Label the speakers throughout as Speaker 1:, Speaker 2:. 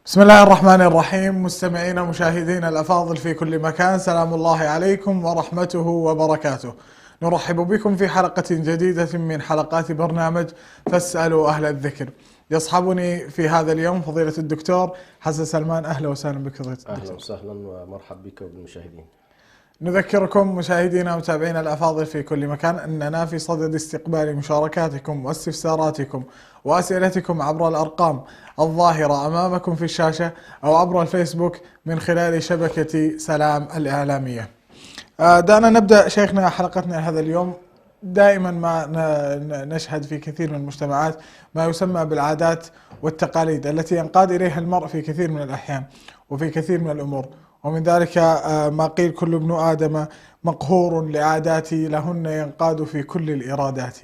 Speaker 1: بسم الله الرحمن الرحيم. مستمعينا ومشاهدينا الأفاضل في كل مكان، سلام الله عليكم ورحمته وبركاته. نرحب بكم في حلقة جديدة من حلقات برنامج فاسألوا أهل الذكر. يصحبني في هذا اليوم فضيلة الدكتور حسن سلمان. أهلا وسهلا بك دكتور.
Speaker 2: أهلا وسهلا ومرحب بك وبالمشاهدين.
Speaker 1: نذكركم مشاهدينا ومتابعينا الأفاضل في كل مكان أننا في صدد استقبال مشاركاتكم واستفساراتكم وأسئلتكم عبر الأرقام الظاهرة أمامكم في الشاشة أو عبر الفيسبوك من خلال شبكة سلام الإعلامية. دعنا نبدأ شيخنا حلقتنا هذا اليوم. دائما ما نشهد في كثير من المجتمعات ما يسمى بالعادات والتقاليد التي ينقاد إليها المرء في كثير من الأحيان وفي كثير من الأمور، ومن ذلك ما قيل: كل ابن آدم مقهور لعاداتي لهن ينقاد في كل الإرادات.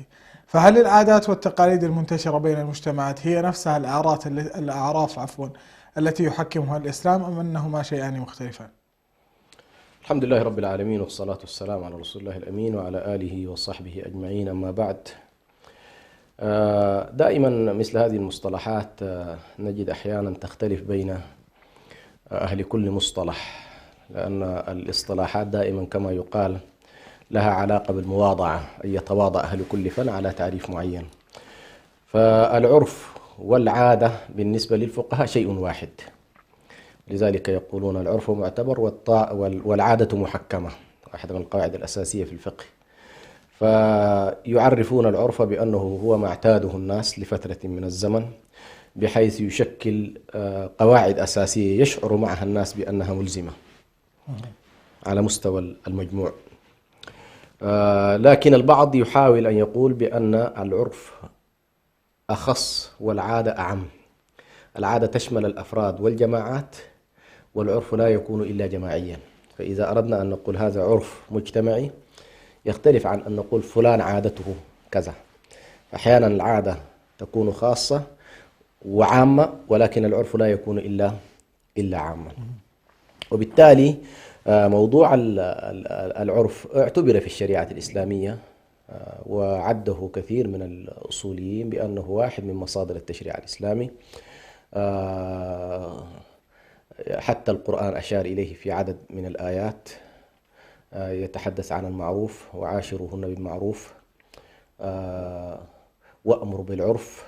Speaker 1: فهل العادات والتقاليد المنتشرة بين المجتمعات هي نفسها الأعراف التي يحكمها الإسلام، أم أنهما شيئان مختلفان؟
Speaker 2: الحمد لله رب العالمين، والصلاة والسلام على رسول الله الأمين وعلى آله وصحبه أجمعين. أما بعد، دائما مثل هذه المصطلحات نجد أحيانا تختلف بين أهل كل مصطلح، لأن الاصطلاحات دائما كما يقال لها علاقة بالمواضعة، أن يتواضع أهل كل فن على تعريف معين. فالعرف والعادة بالنسبة للفقهاء شيء واحد، لذلك يقولون العرف معتبر والعادة محكمة، واحدة من القواعد الأساسية في الفقه. فيعرفون العرف بأنه هو ما اعتاده الناس لفترة من الزمن، بحيث يشكل قواعد أساسية يشعر معها الناس بأنها ملزمة على مستوى المجموع. لكن البعض يحاول أن يقول بأن العرف أخص والعادة أعم. العادة تشمل الأفراد والجماعات، والعرف لا يكون إلا جماعيا. فإذا أردنا أن نقول هذا عرف مجتمعي يختلف عن أن نقول فلان عادته كذا. أحيانا العادة تكون خاصة وعامة، ولكن العرف لا يكون إلا عاما. وبالتالي موضوع العرف اعتبر في الشريعة الإسلامية، وعده كثير من الأصوليين بأنه واحد من مصادر التشريع الإسلامي. حتى القرآن أشار إليه في عدد من الآيات، يتحدث عن المعروف: وعاشروهن بالمعروف، وأمر بالعرف.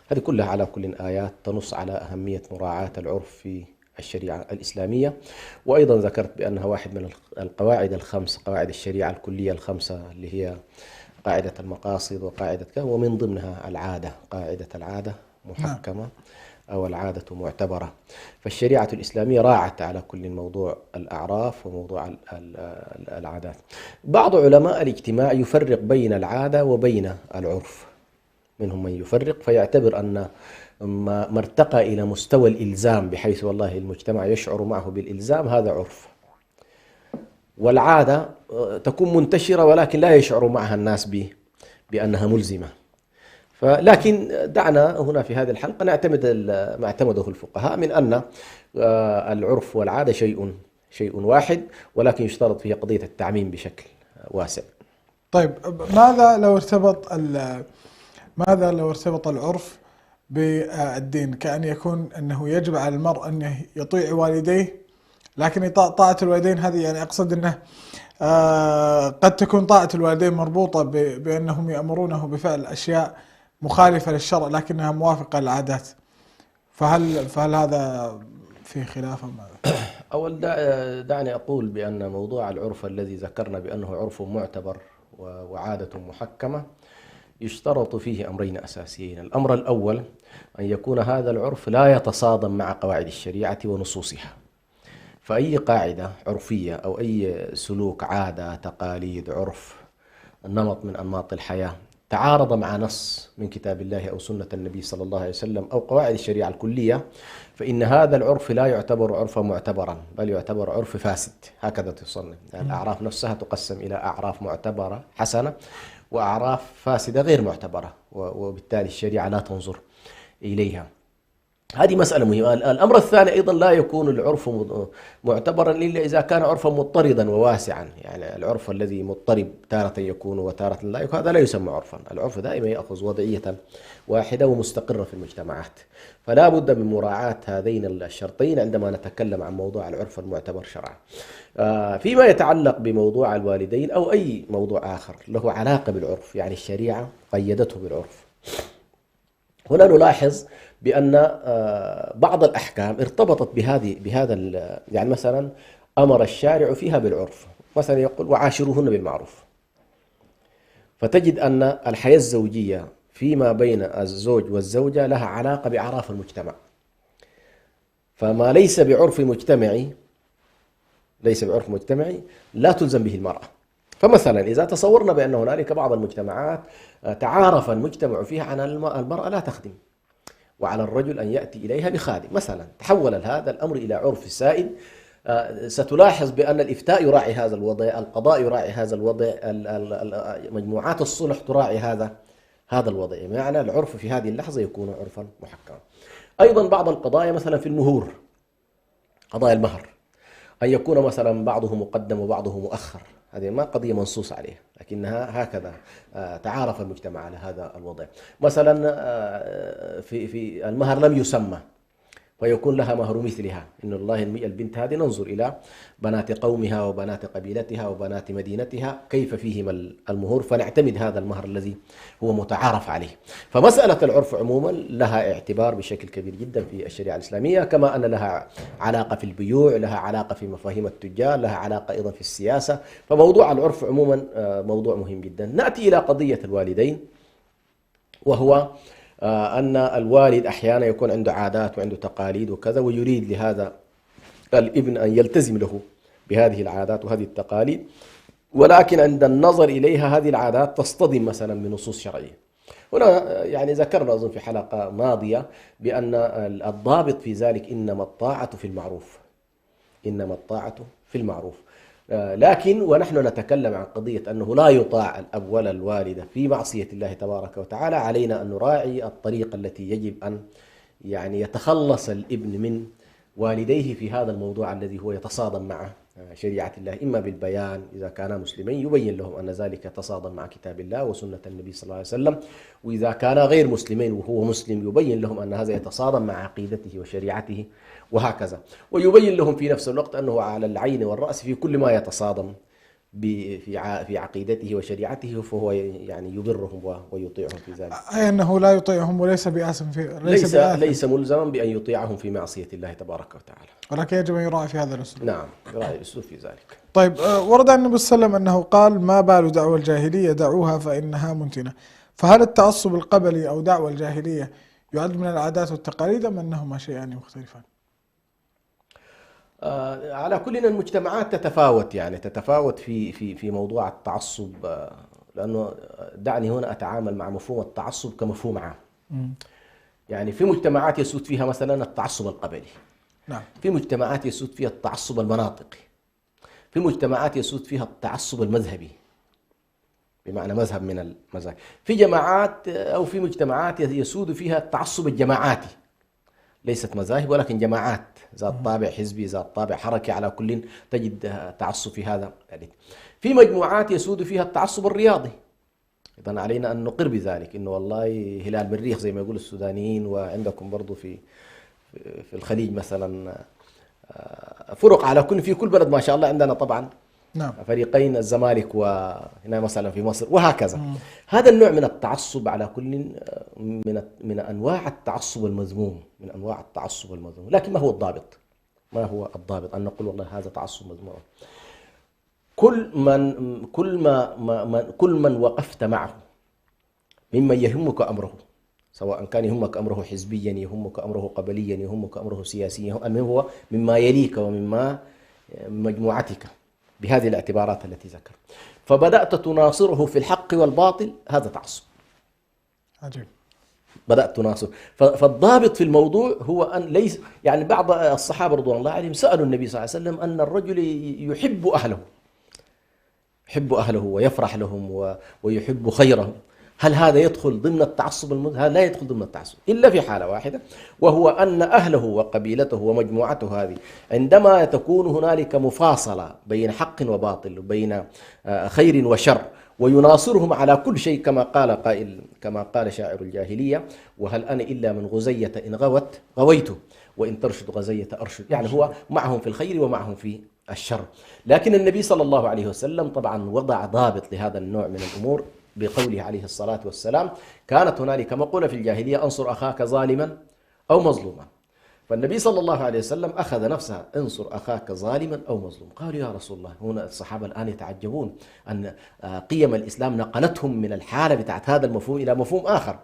Speaker 2: هذه كلها على كل آيات تنص على أهمية مراعاة العرف في الشريعة الإسلامية. وأيضا ذكرت بأنها واحد من القواعد الخمس، قواعد الشريعة الكلية الخمسة، اللي هي قاعدة المقاصد وقاعدة كذا، ومن ضمنها العادة، قاعدة العادة محكمة أو العادة معتبرة. فالشريعة الإسلامية راعت على كل موضوع الأعراف وموضوع العادات. بعض علماء الاجتماع يفرق بين العادة وبين العرف، منهم من يفرق فيعتبر أن ما ارتقى إلى مستوى الإلزام بحيث والله المجتمع يشعر معه بالإلزام هذا عرف، والعادة تكون منتشرة ولكن لا يشعر معها الناس بأنها ملزمة. لكن دعنا هنا في هذه الحلقة نعتمد ما اعتمده الفقهاء من أن العرف والعادة شيء واحد، ولكن يشترط فيه قضية التعميم بشكل واسع.
Speaker 1: طيب، ماذا لو ارتبط العرف بالدين؟ كأن يكون أنه يجب على المرء أن يطيع والديه، لكن طاعة الوالدين هذه يعني أقصد أنه قد تكون طاعة الوالدين مربوطة بأنهم يأمرونه بفعل أشياء مخالفة للشرع لكنها موافقة للعادات. فهل هذا في خلاف؟
Speaker 2: أول دعني أقول بأن موضوع العرف الذي ذكرنا بأنه عرف معتبر وعادة محكمة يشترط فيه أمرين أساسيين. الأمر الأول أن يكون هذا العرف لا يتصادم مع قواعد الشريعة ونصوصها، فأي قاعدة عرفية أو أي سلوك، عادة، تقاليد، عرف، نمط من أنماط الحياة تعارض مع نص من كتاب الله أو سنة النبي صلى الله عليه وسلم أو قواعد الشريعة الكلية، فإن هذا العرف لا يعتبر عرفا معتبرا، بل يعتبر عرف فاسد. هكذا تصنف يعني الأعراف نفسها تقسم إلى أعراف معتبرة حسنة وأعراف فاسدة غير معتبرة، وبالتالي الشريعة لا تنظر إليها. هذه مسألة مهمة. الأمر الثاني أيضا لا يكون العرف معتبرا إلا إذا كان عرفا مضطردا وواسعا. يعني العرف الذي مضطرب تارة يكون وتارة لا يكون، هذا لا يسمى عرفا. العرف دائما يأخذ وضعية واحدة ومستقرة في المجتمعات، فلا بد من مراعاة هذين الشرطين عندما نتكلم عن موضوع العرف المعتبر شرعا. فيما يتعلق بموضوع الوالدين أو أي موضوع آخر له علاقة بالعرف، يعني الشريعة قيدته بالعرف، هنا نلاحظ بأن بعض الأحكام ارتبطت بهذا يعني مثلا أمر الشارع فيها بالعرف، مثلا يقول وعاشروهن بالمعروف، فتجد أن الحياة الزوجية فيما بين الزوج والزوجة لها علاقة بأعراف المجتمع، فما ليس بعرف مجتمعي لا تلزم به المرأة. فمثلا إذا تصورنا بأن هنالك بعض المجتمعات تعارف المجتمع فيها أن المرأة لا تخدم وعلى الرجل أن يأتي إليها بخادم مثلا، تحول هذا الأمر إلى عرف سائد، ستلاحظ بأن الإفتاء يراعي هذا الوضع، القضاء يراعي هذا الوضع، مجموعات الصلح تراعي هذا الوضع، يعني العرف في هذه اللحظة يكون عرفا محكما. أيضا بعض القضايا مثلا في المهور، قضايا المهر، أن يكون مثلا بعضه مقدم وبعضه مؤخر، هذه ما قضية منصوص عليها لكنها هكذا تعارف المجتمع على هذا الوضع. مثلا في المهر لم يسمى ويكون لها مهر مثلها، إن الله البنت هذه ننظر إلى بنات قومها وبنات قبيلتها وبنات مدينتها كيف فيهم المهور، فنعتمد هذا المهر الذي هو متعارف عليه. فمسألة العرف عموما لها اعتبار بشكل كبير جدا في الشريعة الإسلامية، كما أن لها علاقة في البيوع، لها علاقة في مفاهيم التجار، لها علاقة أيضا في السياسة. فموضوع العرف عموما موضوع مهم جدا. نأتي إلى قضية الوالدين، وهو أن الوالد أحيانا يكون عنده عادات وعنده تقاليد وكذا، ويريد لهذا الابن أن يلتزم له بهذه العادات وهذه التقاليد، ولكن عند النظر إليها هذه العادات تصطدم مثلا بنصوص شرعية. هنا يعني ذكرنا أظن في حلقة ماضية بأن الضابط في ذلك إنما الطاعة في المعروف، إنما الطاعة في المعروف. لكن ونحن نتكلم عن قضية أنه لا يطاع الأب ولا الوالدة في معصية الله تبارك وتعالى، علينا أن نراعي الطريقة التي يجب أن يعني يتخلص الابن من والديه في هذا الموضوع الذي هو يتصادم مع شريعة الله، إما بالبيان إذا كانا مسلمين يبين لهم أن ذلك يتصادم مع كتاب الله وسنة النبي صلى الله عليه وسلم، وإذا كانا غير مسلمين وهو مسلم يبين لهم أن هذا يتصادم مع عقيدته وشريعته وهكذا، ويبين لهم في نفس الوقت أنه على العين والرأس في كل ما يتصادم في عقيدته وشريعته، فهو يعني يبرهم ويطيعهم في ذلك.
Speaker 1: أي أنه لا يطيعهم وليس بآثم
Speaker 2: ليس ملزما بأن يطيعهم في معصية الله تبارك وتعالى،
Speaker 1: ولكن يجب أن يراعي في هذا الأسلوب.
Speaker 2: نعم، يراعي الأسلوب في ذلك.
Speaker 1: طيب، ورد عن النبي صلى الله عليه وسلم أنه قال: ما بال دعوى الجاهلية دعوها فإنها منتنة. فهل التعصب القبلي أو دعوى الجاهلية يعد من العادات والتقاليد أم أنهما شيئان مختلفان؟
Speaker 2: على كل المجتمعات تتفاوت، يعني تتفاوت في موضوع التعصب، لأنه دعني هنا أتعامل مع مفهوم التعصب كمفهوم عام. يعني في مجتمعات يسود فيها مثلا التعصب القبلي،
Speaker 1: نعم.
Speaker 2: في مجتمعات يسود فيها التعصب المناطقي، في مجتمعات يسود فيها التعصب المذهبي بمعنى مذهب من المذاهب، في جماعات أو في مجتمعات يسود فيها التعصب الجماعاتي، ليست مذاهب ولكن جماعات ذات طابع حزبي ذات طابع حركي، على كل تجد تعصب في هذا. في مجموعات يسود فيها التعصب الرياضي، إذن علينا أن نقر بذلك، إنه والله هلال مريخ زي ما يقول السودانيين، وعندكم برضو في الخليج مثلا فرق، على كل في كل بلد ما شاء الله عندنا طبعا
Speaker 1: نعم.
Speaker 2: فريقين، الزمالك وهنا مثلا في مصر وهكذا. هذا النوع من التعصب على كل من أنواع التعصب المذموم، من أنواع التعصب المذموم. لكن ما هو الضابط؟ ما هو الضابط أن نقول والله هذا تعصب مذموم؟ كل من وقفت معه ممن يهمك أمره، سواء كان يهمك أمره حزبيا، يهمك أمره قبليا، يهمك أمره سياسيا، المهم هو مما يليك ومما مجموعتك بهذه الاعتبارات التي ذكر، فبدأت تناصره في الحق والباطل، هذا تعصب.
Speaker 1: عجيب.
Speaker 2: بدأت تناصر. فالضابط في الموضوع هو أن ليس يعني بعض الصحابة رضوان الله عليهم سألوا النبي صلى الله عليه وسلم أن الرجل يحب أهله، يحب أهله ويفرح لهم ويحب خيرهم، هل هذا يدخل ضمن التعصب هذا لا يدخل ضمن التعصب إلا في حالة واحدة، وهو أن أهله وقبيلته ومجموعته هذه عندما تكون هنالك مفاصلة بين حق وباطل وبين خير وشر ويناصرهم على كل شيء، كما قال قائل، كما قال شاعر الجاهلية: وهل أنا إلا من غزية إن غوت غويته وإن ترشد غزية أرشد. يعني هو معهم في الخير ومعهم في الشر. لكن النبي صلى الله عليه وسلم طبعا وضع ضابط لهذا النوع من الأمور بقوله عليه الصلاة والسلام: كانت هنالك مقولة في الجاهلية: انصر أخاك ظالما أو مظلوما. فالنبي صلى الله عليه وسلم أخذ نفسها: انصر أخاك ظالما أو مظلوم. قالوا: يا رسول الله، هنا الصحابة الآن يتعجبون أن قيم الإسلام نقلتهم من الحالة بتاعت هذا المفهوم إلى مفهوم آخر.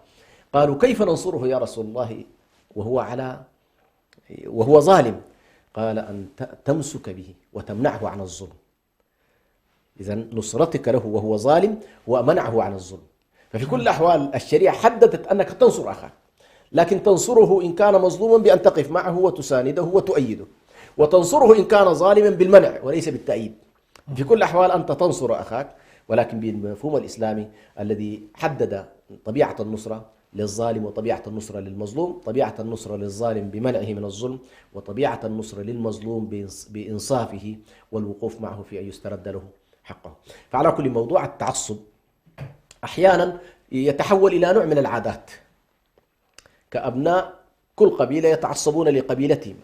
Speaker 2: قالوا: كيف ننصره يا رسول الله وهو ظالم؟ قال: أن تمسك به وتمنعه عن الظلم. إذن نصرتك له وهو ظالم ومنعه عن الظلم. ففي كل الأحوال الشريعة حددت أنك تنصر أخاك، لكن تنصره إن كان مظلوما بأن تقف معه وتسانده وتؤيده، وتنصره إن كان ظالما بالمنع وليس بالتأييد. في كل الأحوال أنت تنصر أخاك، ولكن بالمفهوم الإسلامي الذي حدد طبيعة النصرة للظالم وطبيعة النصرة للمظلوم: طبيعة النصرة للظالم بمنعه من الظلم، وطبيعة النصرة للمظلوم بإنصافه والوقوف معه في أن يسترد له حقه. فعلى كل موضوع التعصب أحيانا يتحول إلى نوع من العادات، كأبناء كل قبيلة يتعصبون لقبيلتهم،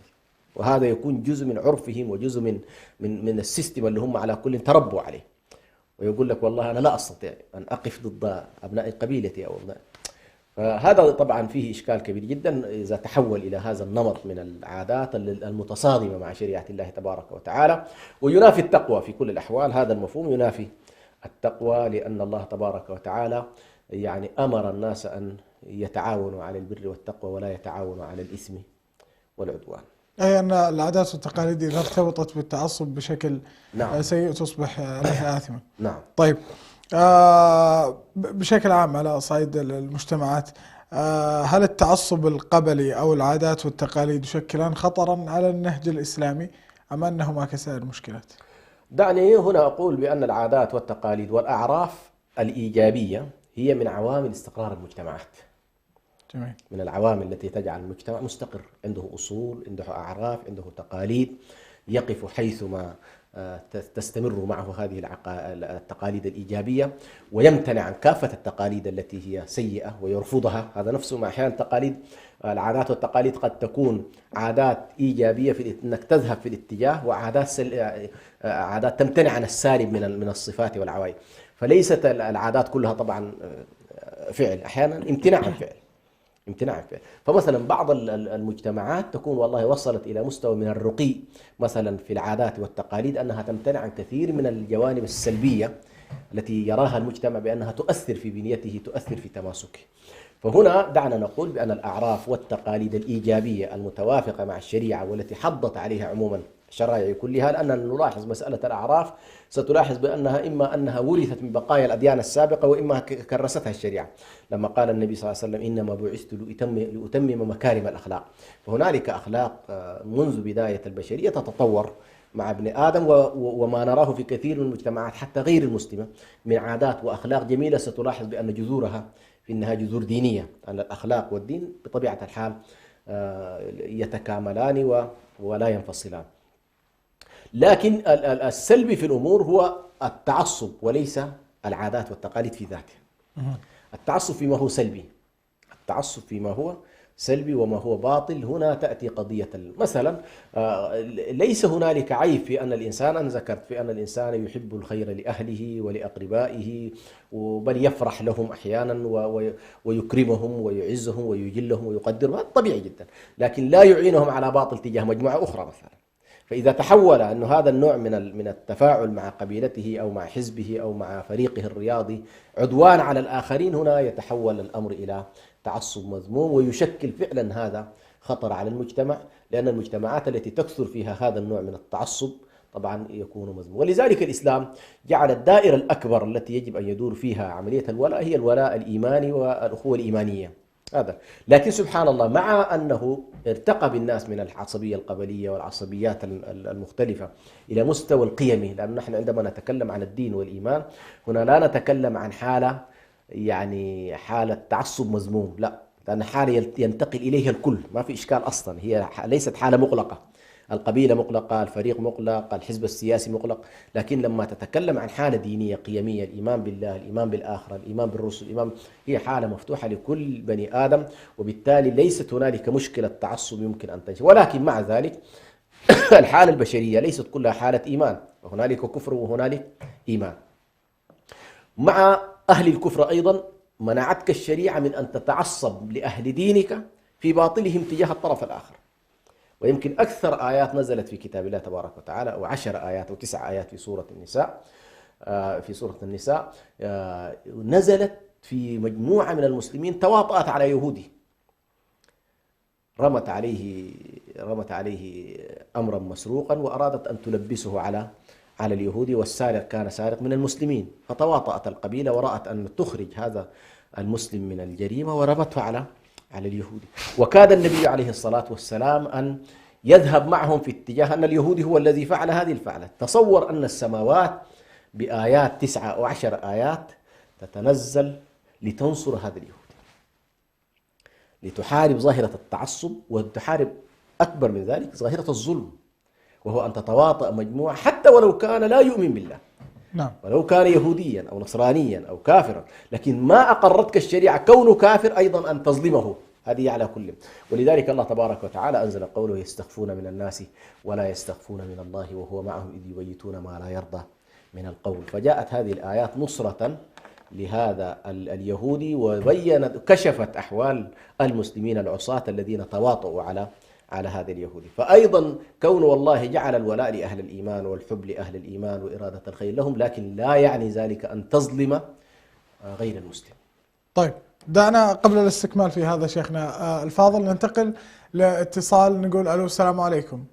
Speaker 2: وهذا يكون جزء من عرفهم وجزء من السيستم اللي هم على كل تربوا عليه. ويقول لك: والله أنا لا أستطيع أن أقف ضد أبناء قبيلتي أو أبناء. فهذا طبعا فيه إشكال كبير جدا إذا تحول إلى هذا النمط من العادات المتصادمة مع شريعة الله تبارك وتعالى، وينافي التقوى في كل الأحوال. هذا المفهوم ينافي التقوى، لأن الله تبارك وتعالى يعني أمر الناس أن يتعاونوا على البر والتقوى ولا يتعاونوا على الإثم والعدوان.
Speaker 1: أي أن العادات والتقاليد إذا ارتبطت بالتعصب بشكل سيء تصبح عليها آثمة.
Speaker 2: نعم.
Speaker 1: طيب، بشكل عام على صعيد المجتمعات، هل التعصب القبلي أو العادات والتقاليد يشكلان خطرا على النهج الإسلامي أم أنهما كسائر المشكلات؟
Speaker 2: دعني هنا أقول بأن العادات والتقاليد والأعراف الإيجابية هي من عوامل استقرار المجتمعات.
Speaker 1: جميل.
Speaker 2: من العوامل التي تجعل المجتمع مستقر، عنده أصول، عنده أعراف، عنده تقاليد، يقف حيثما تستمر معه هذه التقاليد الإيجابية، ويمتنع عن كافة التقاليد التي هي سيئة ويرفضها. هذا نفسه مع أحيانا العادات والتقاليد قد تكون عادات إيجابية في أنك تذهب في الاتجاه، وعادات عادات تمتنع عن السالب من الصفات والعوائد. فليست العادات كلها طبعا فعل، أحيانا امتناع عن فعل. فمثلا بعض المجتمعات تكون والله وصلت إلى مستوى من الرقي مثلا في العادات والتقاليد أنها تمتنع عن كثير من الجوانب السلبية التي يراها المجتمع بأنها تؤثر في بنيته، تؤثر في تماسكه. فهنا دعنا نقول بأن الأعراف والتقاليد الإيجابية المتوافقة مع الشريعة والتي حضت عليها عموما الشرائع كلها، لأننا نلاحظ مسألة الأعراف ستلاحظ بأنها إما أنها ورثت من بقايا الأديان السابقة وإما كرستها الشريعة، لما قال النبي صلى الله عليه وسلم: إنما بعثت لأتمم مكارم الأخلاق. فهنالك أخلاق منذ بداية البشرية تتطور مع ابن آدم، وما نراه في كثير من المجتمعات حتى غير المسلمة من عادات وأخلاق جميلة ستلاحظ بأن جذورها في النهاية جذور دينية. أن الأخلاق والدين بطبيعة الحال يتكاملان ولا ينفصلان. لكن السلبي في الأمور هو التعصب وليس العادات والتقاليد في ذاته. التعصب فيما هو سلبي، التعصب فيما هو سلبي وما هو باطل. هنا تأتي قضية مثلا ليس هنالك عيب في أن الإنسان، أنا ذكرت في أن الإنسان يحب الخير لأهله ولأقربائه، بل يفرح لهم أحيانا ويكرمهم ويعزهم ويجلهم ويقدرهم، هذا طبيعي جدا. لكن لا يعينهم على باطل تجاه مجموعة أخرى مثلا. فإذا تحول أن هذا النوع من التفاعل مع قبيلته أو مع حزبه أو مع فريقه الرياضي عدوان على الآخرين، هنا يتحول الأمر إلى تعصب مذموم، ويشكل فعلا هذا خطر على المجتمع، لأن المجتمعات التي تكثر فيها هذا النوع من التعصب طبعا يكون مذموم. ولذلك الإسلام جعل الدائرة الأكبر التي يجب أن يدور فيها عملية الولاء هي الولاء الإيماني والأخوة الإيمانية. هذا لكن سبحان الله مع أنه ارتقى بالناس من العصبية القبلية والعصبيات المختلفة إلى مستوى القيمي، لأن نحن عندما نتكلم عن الدين والإيمان هنا لا نتكلم عن حالة يعني حالة تعصب مذموم، لا، لأن حالة ينتقل إليها الكل، ما في إشكال أصلا، هي ليست حالة مغلقة. القبيلة مغلقة، الفريق مغلق، الحزب السياسي مغلق، لكن لما تتكلم عن حالة دينية قيمية، الإيمان بالله، الإيمان بالآخرة، الإيمان بالرسل، الإيمان، هي حالة مفتوحة لكل بني آدم، وبالتالي ليست هنالك مشكلة تعصب يمكن أن تنشأ. ولكن مع ذلك الحالة البشرية ليست كلها حالة إيمان، وهنالك كفر وهنالك إيمان. مع أهل الكفر أيضا منعتك الشريعة من أن تتعصب لأهل دينك في باطلهم تجاه الطرف الآخر. ويمكن أكثر آيات نزلت في كتاب الله تبارك وتعالى، أو 10 آيات أو 9 آيات في سورة النساء، نزلت في مجموعة من المسلمين تواطأت على يهودي، رمت عليه أمرا مسروقا وأرادت أن تلبسه على اليهودي، والسارق كان سارق من المسلمين، فتواطأت القبيلة ورأت أن تخرج هذا المسلم من الجريمة ورمته على اليهودي. وكاد النبي عليه الصلاة والسلام أن يذهب معهم في اتجاه أن اليهودي هو الذي فعل هذه الفعلة. تصور أن السماوات بآيات 9 أو 10 آيات تتنزل لتنصر هذا اليهودي، لتحارب ظاهرة التعصب، وتحارب أكبر من ذلك ظاهرة الظلم، وهو أن تتواطأ مجموعة حتى ولو كان لا يؤمن بالله،
Speaker 1: نعم،
Speaker 2: ولو كان يهوديا أو نصرانيا أو كافرا، لكن ما أقرتك الشريعة كونه كافر أيضا أن تظلمه، هذه على كل. ولذلك الله تبارك وتعالى أنزل قوله: يستخفون من الناس ولا يستخفون من الله وهو معهم إذ يبيتون ما لا يرضى من القول. فجاءت هذه الآيات نصرة لهذا اليهودي، وبينت كشفت أحوال المسلمين العصاة الذين تواطؤوا على هذا اليهودي. فأيضا كون والله جعل الولاء لأهل الإيمان والحب لأهل الإيمان وإرادة الخير لهم، لكن لا يعني ذلك أن تظلم غير المسلم.
Speaker 1: طيب دعنا قبل الاستكمال في هذا شيخنا الفاضل ننتقل لاتصال، نقول ألو السلام عليكم.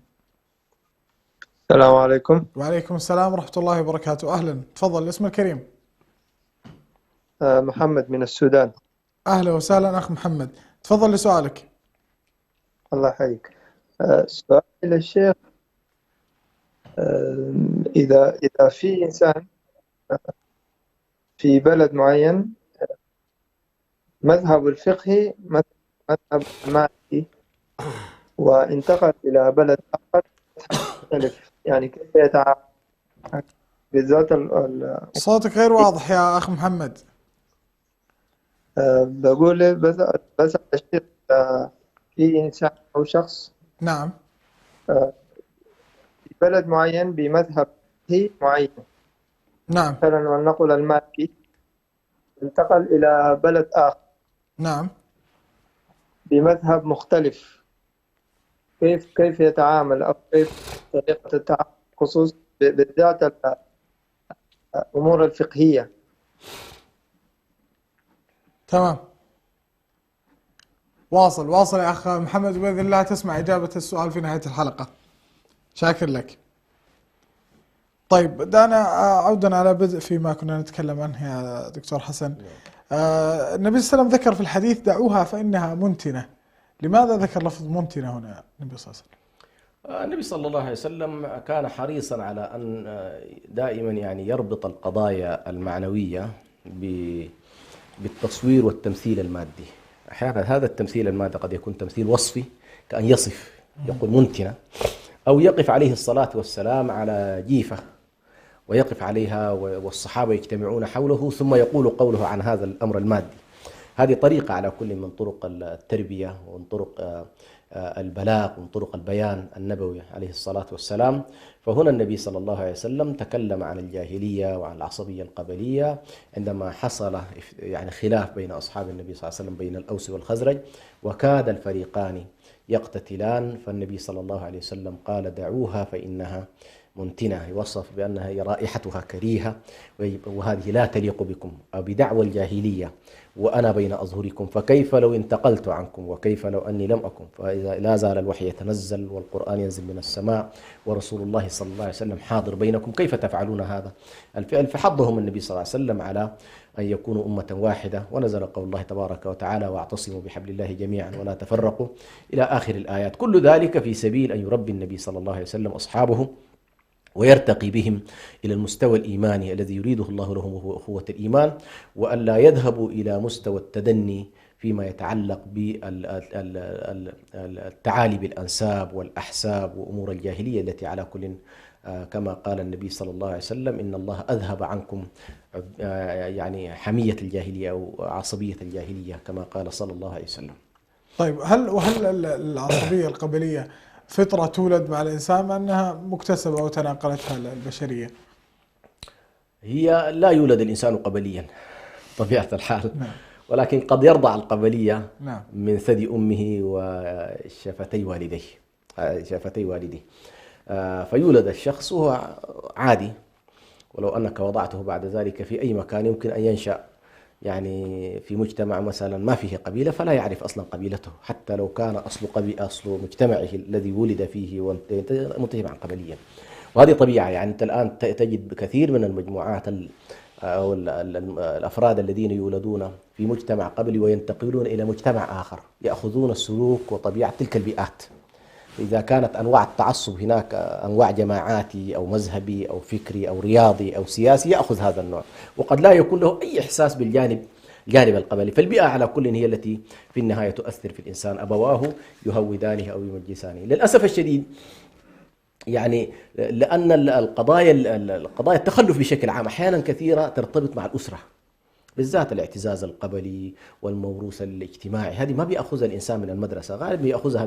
Speaker 3: السلام عليكم.
Speaker 1: وعليكم السلام ورحمة الله وبركاته. أهلا، تفضل، الاسم الكريم.
Speaker 3: محمد من السودان.
Speaker 1: أهلا وسهلا أخ محمد، تفضل لسؤالك.
Speaker 3: الله يحييك. سؤال للشيخ: إذا في إنسان في بلد معين مذهب الفقهي مذهب المالكي، وانتقل إلى بلد آخر مختلف، يعني كيف يتعامل بالذات
Speaker 1: صوتك غير واضح يا أخ محمد.
Speaker 3: بقول بس الشيخ، في إنسان أو شخص
Speaker 1: نعم،
Speaker 3: في بلد معين بمذهب معين،
Speaker 1: نعم،
Speaker 3: مثلا ولنقل المالكي، انتقل إلى بلد آخر
Speaker 1: نعم،
Speaker 3: بمذهب مختلف، كيف يتعامل، أو كيف طريقة التعامل، خصوصا بالذات الأمور الفقهية؟
Speaker 1: تمام، واصل يا أخ محمد، وبإذن الله تسمع إجابة السؤال في نهاية الحلقة. شاكر لك. طيب دعنا عودا على بدء فيما كنا نتكلم عنه يا دكتور حسن. النبي صلى الله عليه وسلم ذكر في الحديث: دعوها فإنها منتنة. لماذا ذكر لفظ منتنة هنا النبي صلى الله عليه وسلم؟
Speaker 2: النبي صلى الله عليه وسلم كان حريصا على أن دائما يعني يربط القضايا المعنوية بالتصوير والتمثيل المادي. أحيانا هذا التمثيل المادي قد يكون تمثيل وصفي، كأن يصف، يقول منتنة، أو يقف عليه الصلاة والسلام على جيفة ويقف عليها والصحابة يجتمعون حوله ثم يقول قوله عن هذا الأمر المادي. هذه طريقة على كل من طرق التربية ومن طرق البلاغ ومن طرق البيان النبوي عليه الصلاة والسلام. فهنا النبي صلى الله عليه وسلم تكلم عن الجاهلية وعن العصبية القبلية عندما حصل يعني خلاف بين أصحاب النبي صلى الله عليه وسلم بين الأوس والخزرج، وكاد الفريقان يقتتلان، فالنبي صلى الله عليه وسلم قال: دعوها فإنها منتنة، يوصف بأنها رائحتها كريهة وهذه لا تليق بكم، أو بدعوى الجاهلية وأنا بين أظهركم فكيف لو انتقلت عنكم وكيف لو أني لم أكن. فإذا لا زال الوحي يتنزل والقرآن ينزل من السماء ورسول الله صلى الله عليه وسلم حاضر بينكم، كيف تفعلون هذا الفعل؟ فحضهم النبي صلى الله عليه وسلم على أن يكونوا أمة واحدة، ونزل قول الله تبارك وتعالى واعتصموا بحبل الله جميعا ولا تفرقوا إلى آخر الآيات. كل ذلك في سبيل أن يربي النبي صلى الله عليه وسلم أصحابه ويرتقي بهم إلى المستوى الإيماني الذي يريده الله لهم، وهو أخوة الإيمان، وأن لا يذهبوا إلى مستوى التدني فيما يتعلق بالتعالي بالأنساب والأحساب وأمور الجاهلية التي على كل، كما قال النبي صلى الله عليه وسلم إن الله أذهب عنكم يعني حمية الجاهلية أو عصبية الجاهلية كما قال صلى الله عليه وسلم.
Speaker 1: طيب وهل العصبية القبلية فطرة تولد مع الإنسان أنها مكتسبة أو تناقلتها البشرية؟
Speaker 2: هي لا يولد الإنسان قبليا طبيعة الحال، ولكن قد يرضع القبلية من ثدي أمه وشفتي والديه، فيولد الشخص وهو عادي، ولو أنك وضعته بعد ذلك في أي مكان يمكن أن ينشأ يعني في مجتمع مثلا ما فيه قبيلة فلا يعرف أصلا قبيلته، حتى لو كان أصل مجتمعه الذي ولد فيه متهما قبليا. وهذه طبيعة، يعني أنت الآن تجد كثير من المجموعات أو الأفراد الذين يولدون في مجتمع قبلي وينتقلون إلى مجتمع آخر يأخذون السلوك وطبيعة تلك البيئات. إذا كانت أنواع التعصب هناك أنواع جماعاتي أو مذهبي أو فكري أو رياضي أو سياسي يأخذ هذا النوع، وقد لا يكون له أي إحساس بالجانب القبلي. فالبيئة على كل هي التي في النهاية تؤثر في الإنسان، أبواه يهودانه أو يمجسانه. للأسف الشديد يعني لأن القضايا التخلف بشكل عام أحيانا كثيرة ترتبط مع الأسرة، بالذات الاعتزاز القبلي والموروث الاجتماعي، هذه ما بيأخذها الإنسان من المدرسة، غالبا بيأخذها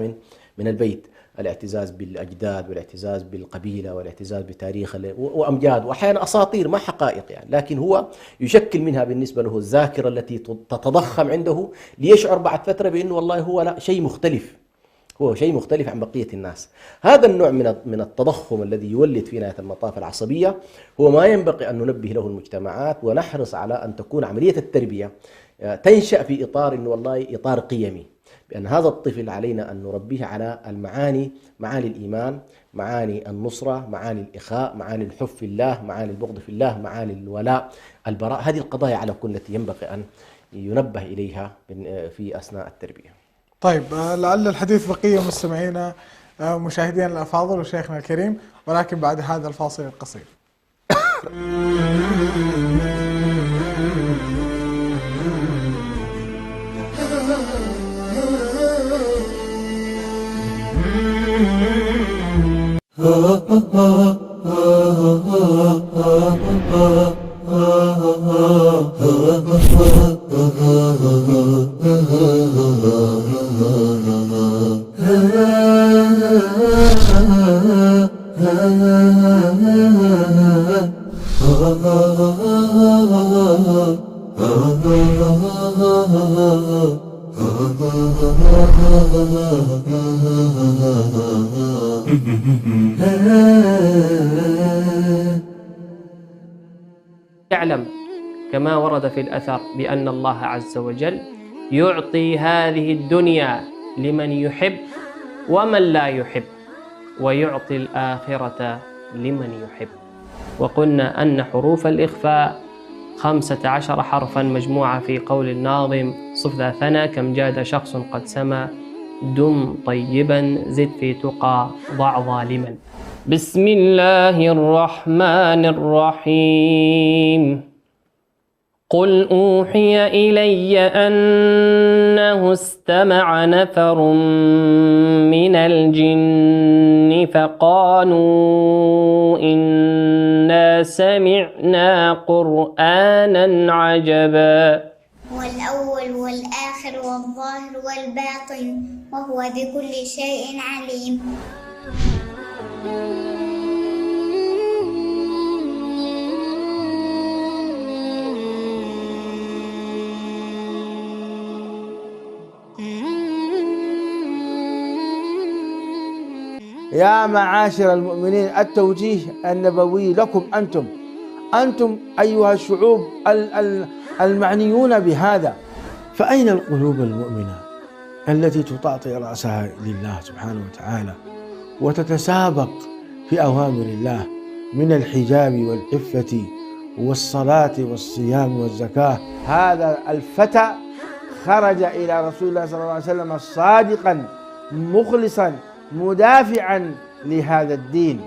Speaker 2: من البيت، الاعتزاز بالأجداد والاعتزاز بالقبيلة والاعتزاز بتاريخ وأمجاد، وأحيانا أساطير ما حقائق يعني، لكن هو يشكل منها بالنسبة له الذاكرة التي تتضخم عنده ليشعر بعد فترة بأنه والله هو لا شيء مختلف، هو شيء مختلف عن بقية الناس. هذا النوع من التضخم الذي يولد في نهاية المطاف العصبية هو ما ينبغي أن ننبه له المجتمعات، ونحرص على أن تكون عملية التربية تنشأ في إطار إنه والله إطار قيمي، بأن هذا الطفل علينا أن نربيه على المعاني، معاني الإيمان، معاني النصرة، معاني الإخاء، معاني الحب في الله، معاني البغض في الله، معاني الولاء، البراء. هذه القضايا على كل التي ينبغي أن ينبه إليها في أثناء التربية.
Speaker 1: طيب لعل الحديث بقية مستمعينا مشاهدينا الأفاضل وشيخنا الكريم، ولكن بعد هذا الفاصل القصير.
Speaker 4: يعلم كما ورد في الأثر بأن الله عز وجل يعطي هذه الدنيا لمن يحب ومن لا يحب، ويعطي الآخرة لمن يحب. وقلنا أن حروف الإخفاء 15 حرفا مجموعة في قول الناظم: صف ذا ثنى كم جاد شخص قد سما، دم طيبا زد في تقى ضع ظالما. بسم الله الرحمن الرحيم. قل أوحي إلي أنه استمع نفر من الجن فقالوا إنا سمعنا قرآنا عجبا.
Speaker 5: هو الأول والآخر والظاهر والباطن وهو بكل شيء عليم.
Speaker 6: يا معاشر المؤمنين التوجيه النبوي لكم أنتم أيها الشعوب المعنيون بهذا. فأين القلوب المؤمنة التي تطاطي رأسها لله سبحانه وتعالى وتتسابق في أوامر الله من الحجاب والعفة والصلاة والصيام والزكاة؟ هذا الفتى خرج إلى رسول الله صلى الله عليه وسلم صادقا مخلصا مدافعا لهذا الدين.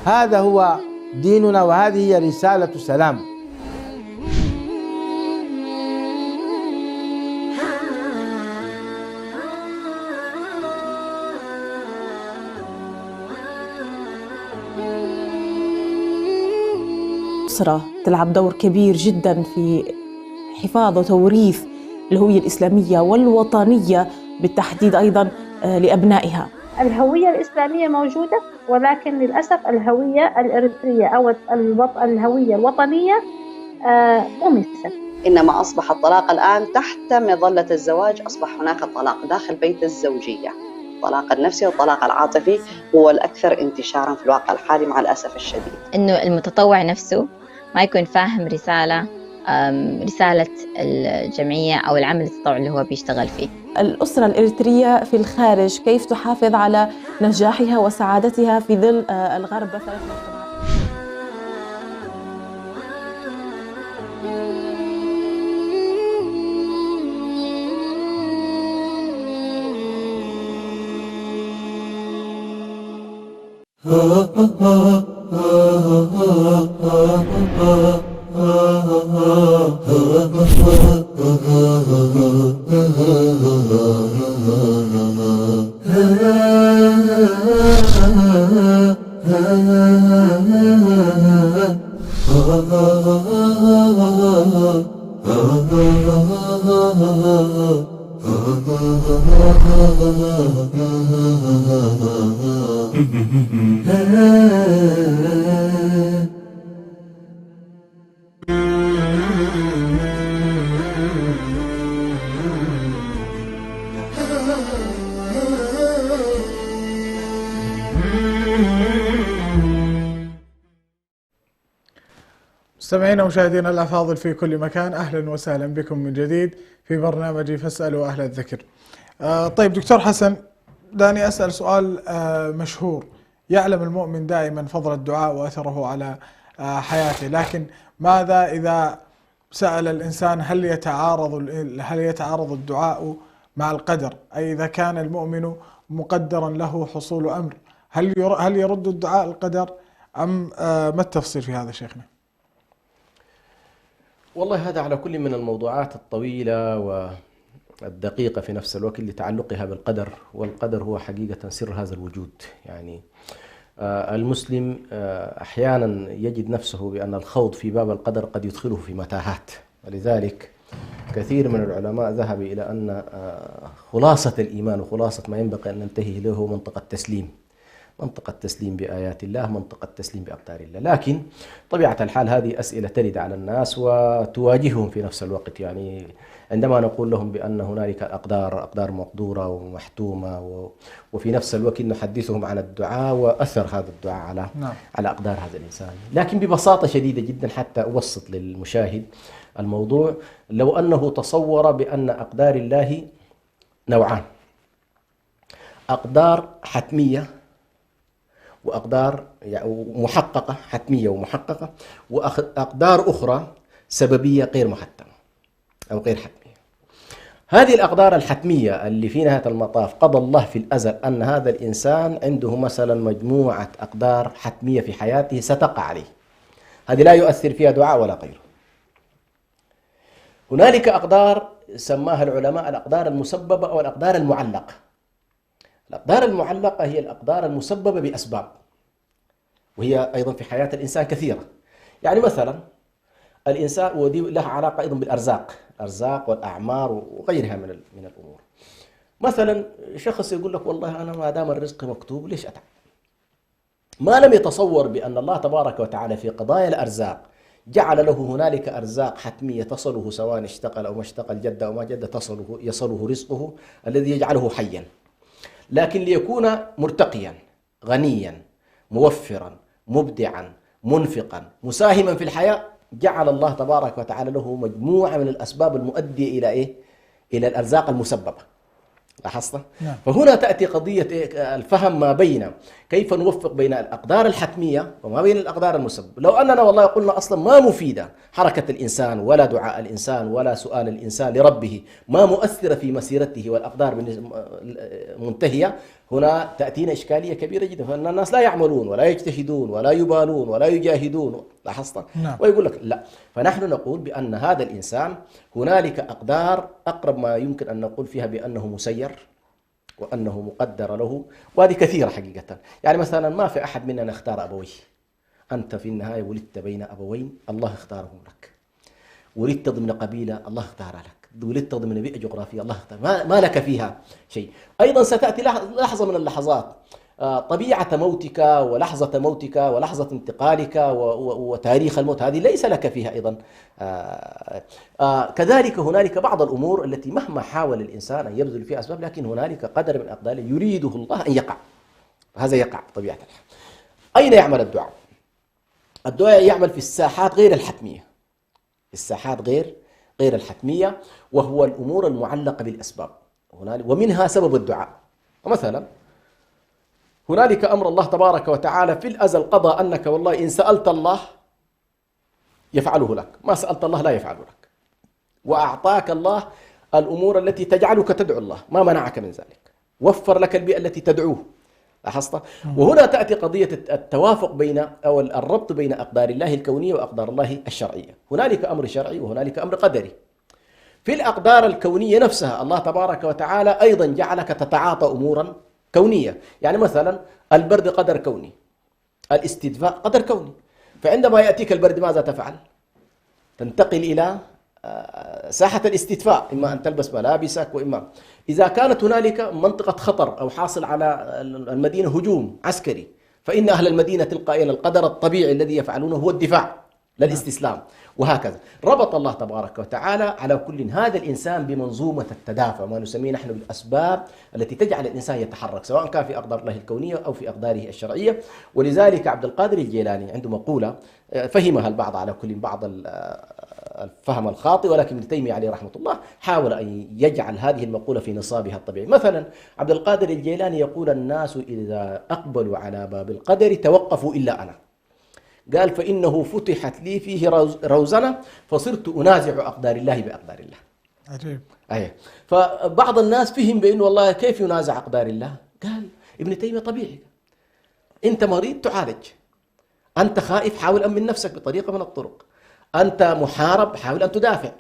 Speaker 6: هذا هو ديننا وهذه هي رسالة سلام.
Speaker 7: الأسرة تلعب دور كبير جدا في حفاظ وتوريث الهوية الإسلامية والوطنية بالتحديد أيضا لأبنائها.
Speaker 8: الهوية الإسلامية موجودة، ولكن للأسف الهوية الإريترية أو الهوية الوطنية أمست.
Speaker 9: إنما أصبح الطلاق الآن تحت مظلة الزواج، أصبح هناك طلاق داخل بيت الزوجية. الطلاق النفسي والطلاق العاطفي هو الأكثر انتشارا في الواقع الحالي مع الأسف الشديد.
Speaker 10: إنه المتطوع نفسه ما يكون فاهم رسالة الجمعية أو العمل التطوعي اللي هو بيشتغل فيه.
Speaker 7: الأسرة الإريترية في الخارج كيف تحافظ على نجاحها وسعادتها في ظل الغرب مثلا؟
Speaker 1: مستمعينا ومشاهدينا الأفاضل في كل مكان، أهلا وسهلا بكم من جديد في برنامج فاسألوا أهل الذكر. طيب دكتور حسن، دعني أسأل سؤال مشهور. يعلم المؤمن دائما فضل الدعاء وأثره على حياته، لكن ماذا إذا سأل الإنسان هل يتعارض الدعاء مع القدر؟ أي إذا كان المؤمن مقدرا له حصول أمر، هل يرد الدعاء القدر أم ما التفصيل في هذا شيخنا؟
Speaker 2: والله هذا على كل من الموضوعات الطويلة والدقيقة في نفس الوقت لتعلقها بالقدر، والقدر هو حقيقة سر هذا الوجود. يعني المسلم أحيانا يجد نفسه بأن الخوض في باب القدر قد يدخله في متاهات، ولذلك كثير من العلماء ذهب إلى أن خلاصة الإيمان وخلاصة ما ينبغي أن ننتهي له منطقة التسليم، منطقة التسليم بآيات الله، منطقة التسليم بأقدار الله. لكن طبيعة الحال هذه أسئلة ترد على الناس وتواجههم في نفس الوقت. يعني عندما نقول لهم بأن هنالك أقدار مقدورة ومحتومة، وفي نفس الوقت نحدثهم عن الدعاء وأثر هذا الدعاء على أقدار هذا الإنسان. لكن ببساطة شديدة جدا حتى أبسط للمشاهد الموضوع، لو أنه تصور بأن أقدار الله نوعان: أقدار حتمية وأقدار محققة، حتمية ومحققة، وأقدار أخرى سببية غير محتمة أو غير حتمية. هذه الأقدار الحتمية اللي في نهاية المطاف قضى الله في الأزل أن هذا الإنسان عنده مثلا مجموعة أقدار حتمية في حياته ستقع عليه، هذه لا يؤثر فيها دعاء ولا غيره. هنالك أقدار سماها العلماء الأقدار المسببة أو الأقدار المعلقة. الأقدار المعلقة هي الأقدار المسببة بأسباب، وهي أيضا في حياة الإنسان كثيرة. يعني مثلا الإنسان، ودي لها علاقة أيضا بالأرزاق والأعمار وغيرها من الأمور. مثلا شخص يقول لك والله أنا ما دام الرزق مكتوب ليش أتعب؟ ما لم يتصور بأن الله تبارك وتعالى في قضايا الأرزاق جعل له هنالك أرزاق حتمية تصله سواء اشتغل أو ما اشتغل، جد أو ما جد، يصله رزقه الذي يجعله حيا. لكن ليكون مرتقيا غنيا موفرا مبدعا منفقا مساهما في الحياة، جعل الله تبارك وتعالى له مجموعة من الأسباب المؤدية إلى إيه؟ إلى الأرزاق المسببة. لاحظت؟
Speaker 1: نعم.
Speaker 2: فهنا تأتي قضية الفهم ما بين كيف نوفق بين الأقدار الحتمية وما بين الأقدار المسببة. لو أننا والله قلنا أصلا ما مفيدة حركة الإنسان ولا دعاء الإنسان ولا سؤال الإنسان لربه، ما مؤثرة في مسيرته والأقدار منتهية، هنا تأتينا إشكالية كبيرة جدا، فإن الناس لا يعملون ولا يجتهدون ولا يبالون ولا يجاهدون. لاحظت؟
Speaker 1: نعم.
Speaker 2: ويقول لك لا. فنحن نقول بأن هذا الإنسان هنالك أقدار أقرب ما يمكن أن نقول فيها بأنه مسير وأنه مقدر له، وهذه كثيرة حقيقة. يعني مثلا ما في أحد مننا اختار أبويه، أنت في النهاية ولدت بين أبوين الله اختارهم لك، ولدت ضمن قبيلة الله اختارها لك، ولدت ضمن بيئة جغرافية الله اختار، ما لك فيها شيء. أيضا ستأتي لحظة من اللحظات طبيعة موتك ولحظة موتك ولحظة انتقالك وتاريخ الموت هذه ليس لك فيها أيضا. كذلك هنالك بعض الأمور التي مهما حاول الإنسان أن يبذل فيها أسباب، لكن هنالك قدر من أقداره يريده الله أن يقع، هذا يقع بطبيعة الحال. أين يعمل الدعاء؟ الدعاء يعمل في الساحات غير الحتمية، الساحات غير الحتمية، وهو الأمور المعلقة بالأسباب هنالك، ومنها سبب الدعاء. مثلا هنالك أمر الله تبارك وتعالى في الأزل قضى أنك والله إن سألت الله يفعله لك، ما سألت الله لا يفعله لك، وأعطاك الله الأمور التي تجعلك تدعو الله، ما منعك من ذلك، وفر لك البيئة التي تدعوه. لاحظت؟ وهنا تأتي قضية التوافق بين أو الربط بين أقدار الله الكونية وأقدار الله الشرعية. هنالك أمر شرعي وهنالك أمر قدري. في الأقدار الكونية نفسها الله تبارك وتعالى أيضا جعلك تتعاطى أمورا كونية. يعني مثلا البرد قدر كوني، الاستدفاء قدر كوني، فعندما يأتيك البرد ماذا تفعل؟ تنتقل إلى ساحة الاستدفاء، إما أن تلبس ملابسك، وإما إذا كانت هنالك منطقة خطر أو حاصل على المدينة هجوم عسكري، فإن أهل المدينة تلقائيا القدر الطبيعي الذي يفعلونه هو الدفاع لا الاستسلام. وهكذا ربط الله تبارك وتعالى على كل هذا الإنسان بمنظومة التدافع، ما نسميه نحن بالأسباب التي تجعل الإنسان يتحرك، سواء كان في أقدار الله الكونية أو في أقداره الشرعية. ولذلك عبد القادر الجيلاني عنده مقولة فهمها البعض على كل بعض الفهم الخاطئ، ولكن ابن تيمية عليه رحمة الله حاول أن يجعل هذه المقولة في نصابها الطبيعي. مثلا عبد القادر الجيلاني يقول الناس إذا أقبلوا على باب القدر توقفوا إلا أنا، قال فإنه فتحت لي فيه روزنة فصرت أنازع أقدار الله بأقدار الله.
Speaker 1: عجيب.
Speaker 2: أيه. فبعض الناس فهم بأنه والله كيف ينازع أقدار الله؟ قال ابن تيمية طبيعي، أنت مريض تعالج، أنت خائف حاول أمن نفسك بطريقة من الطرق، أنت محارب حاول أن تدافع،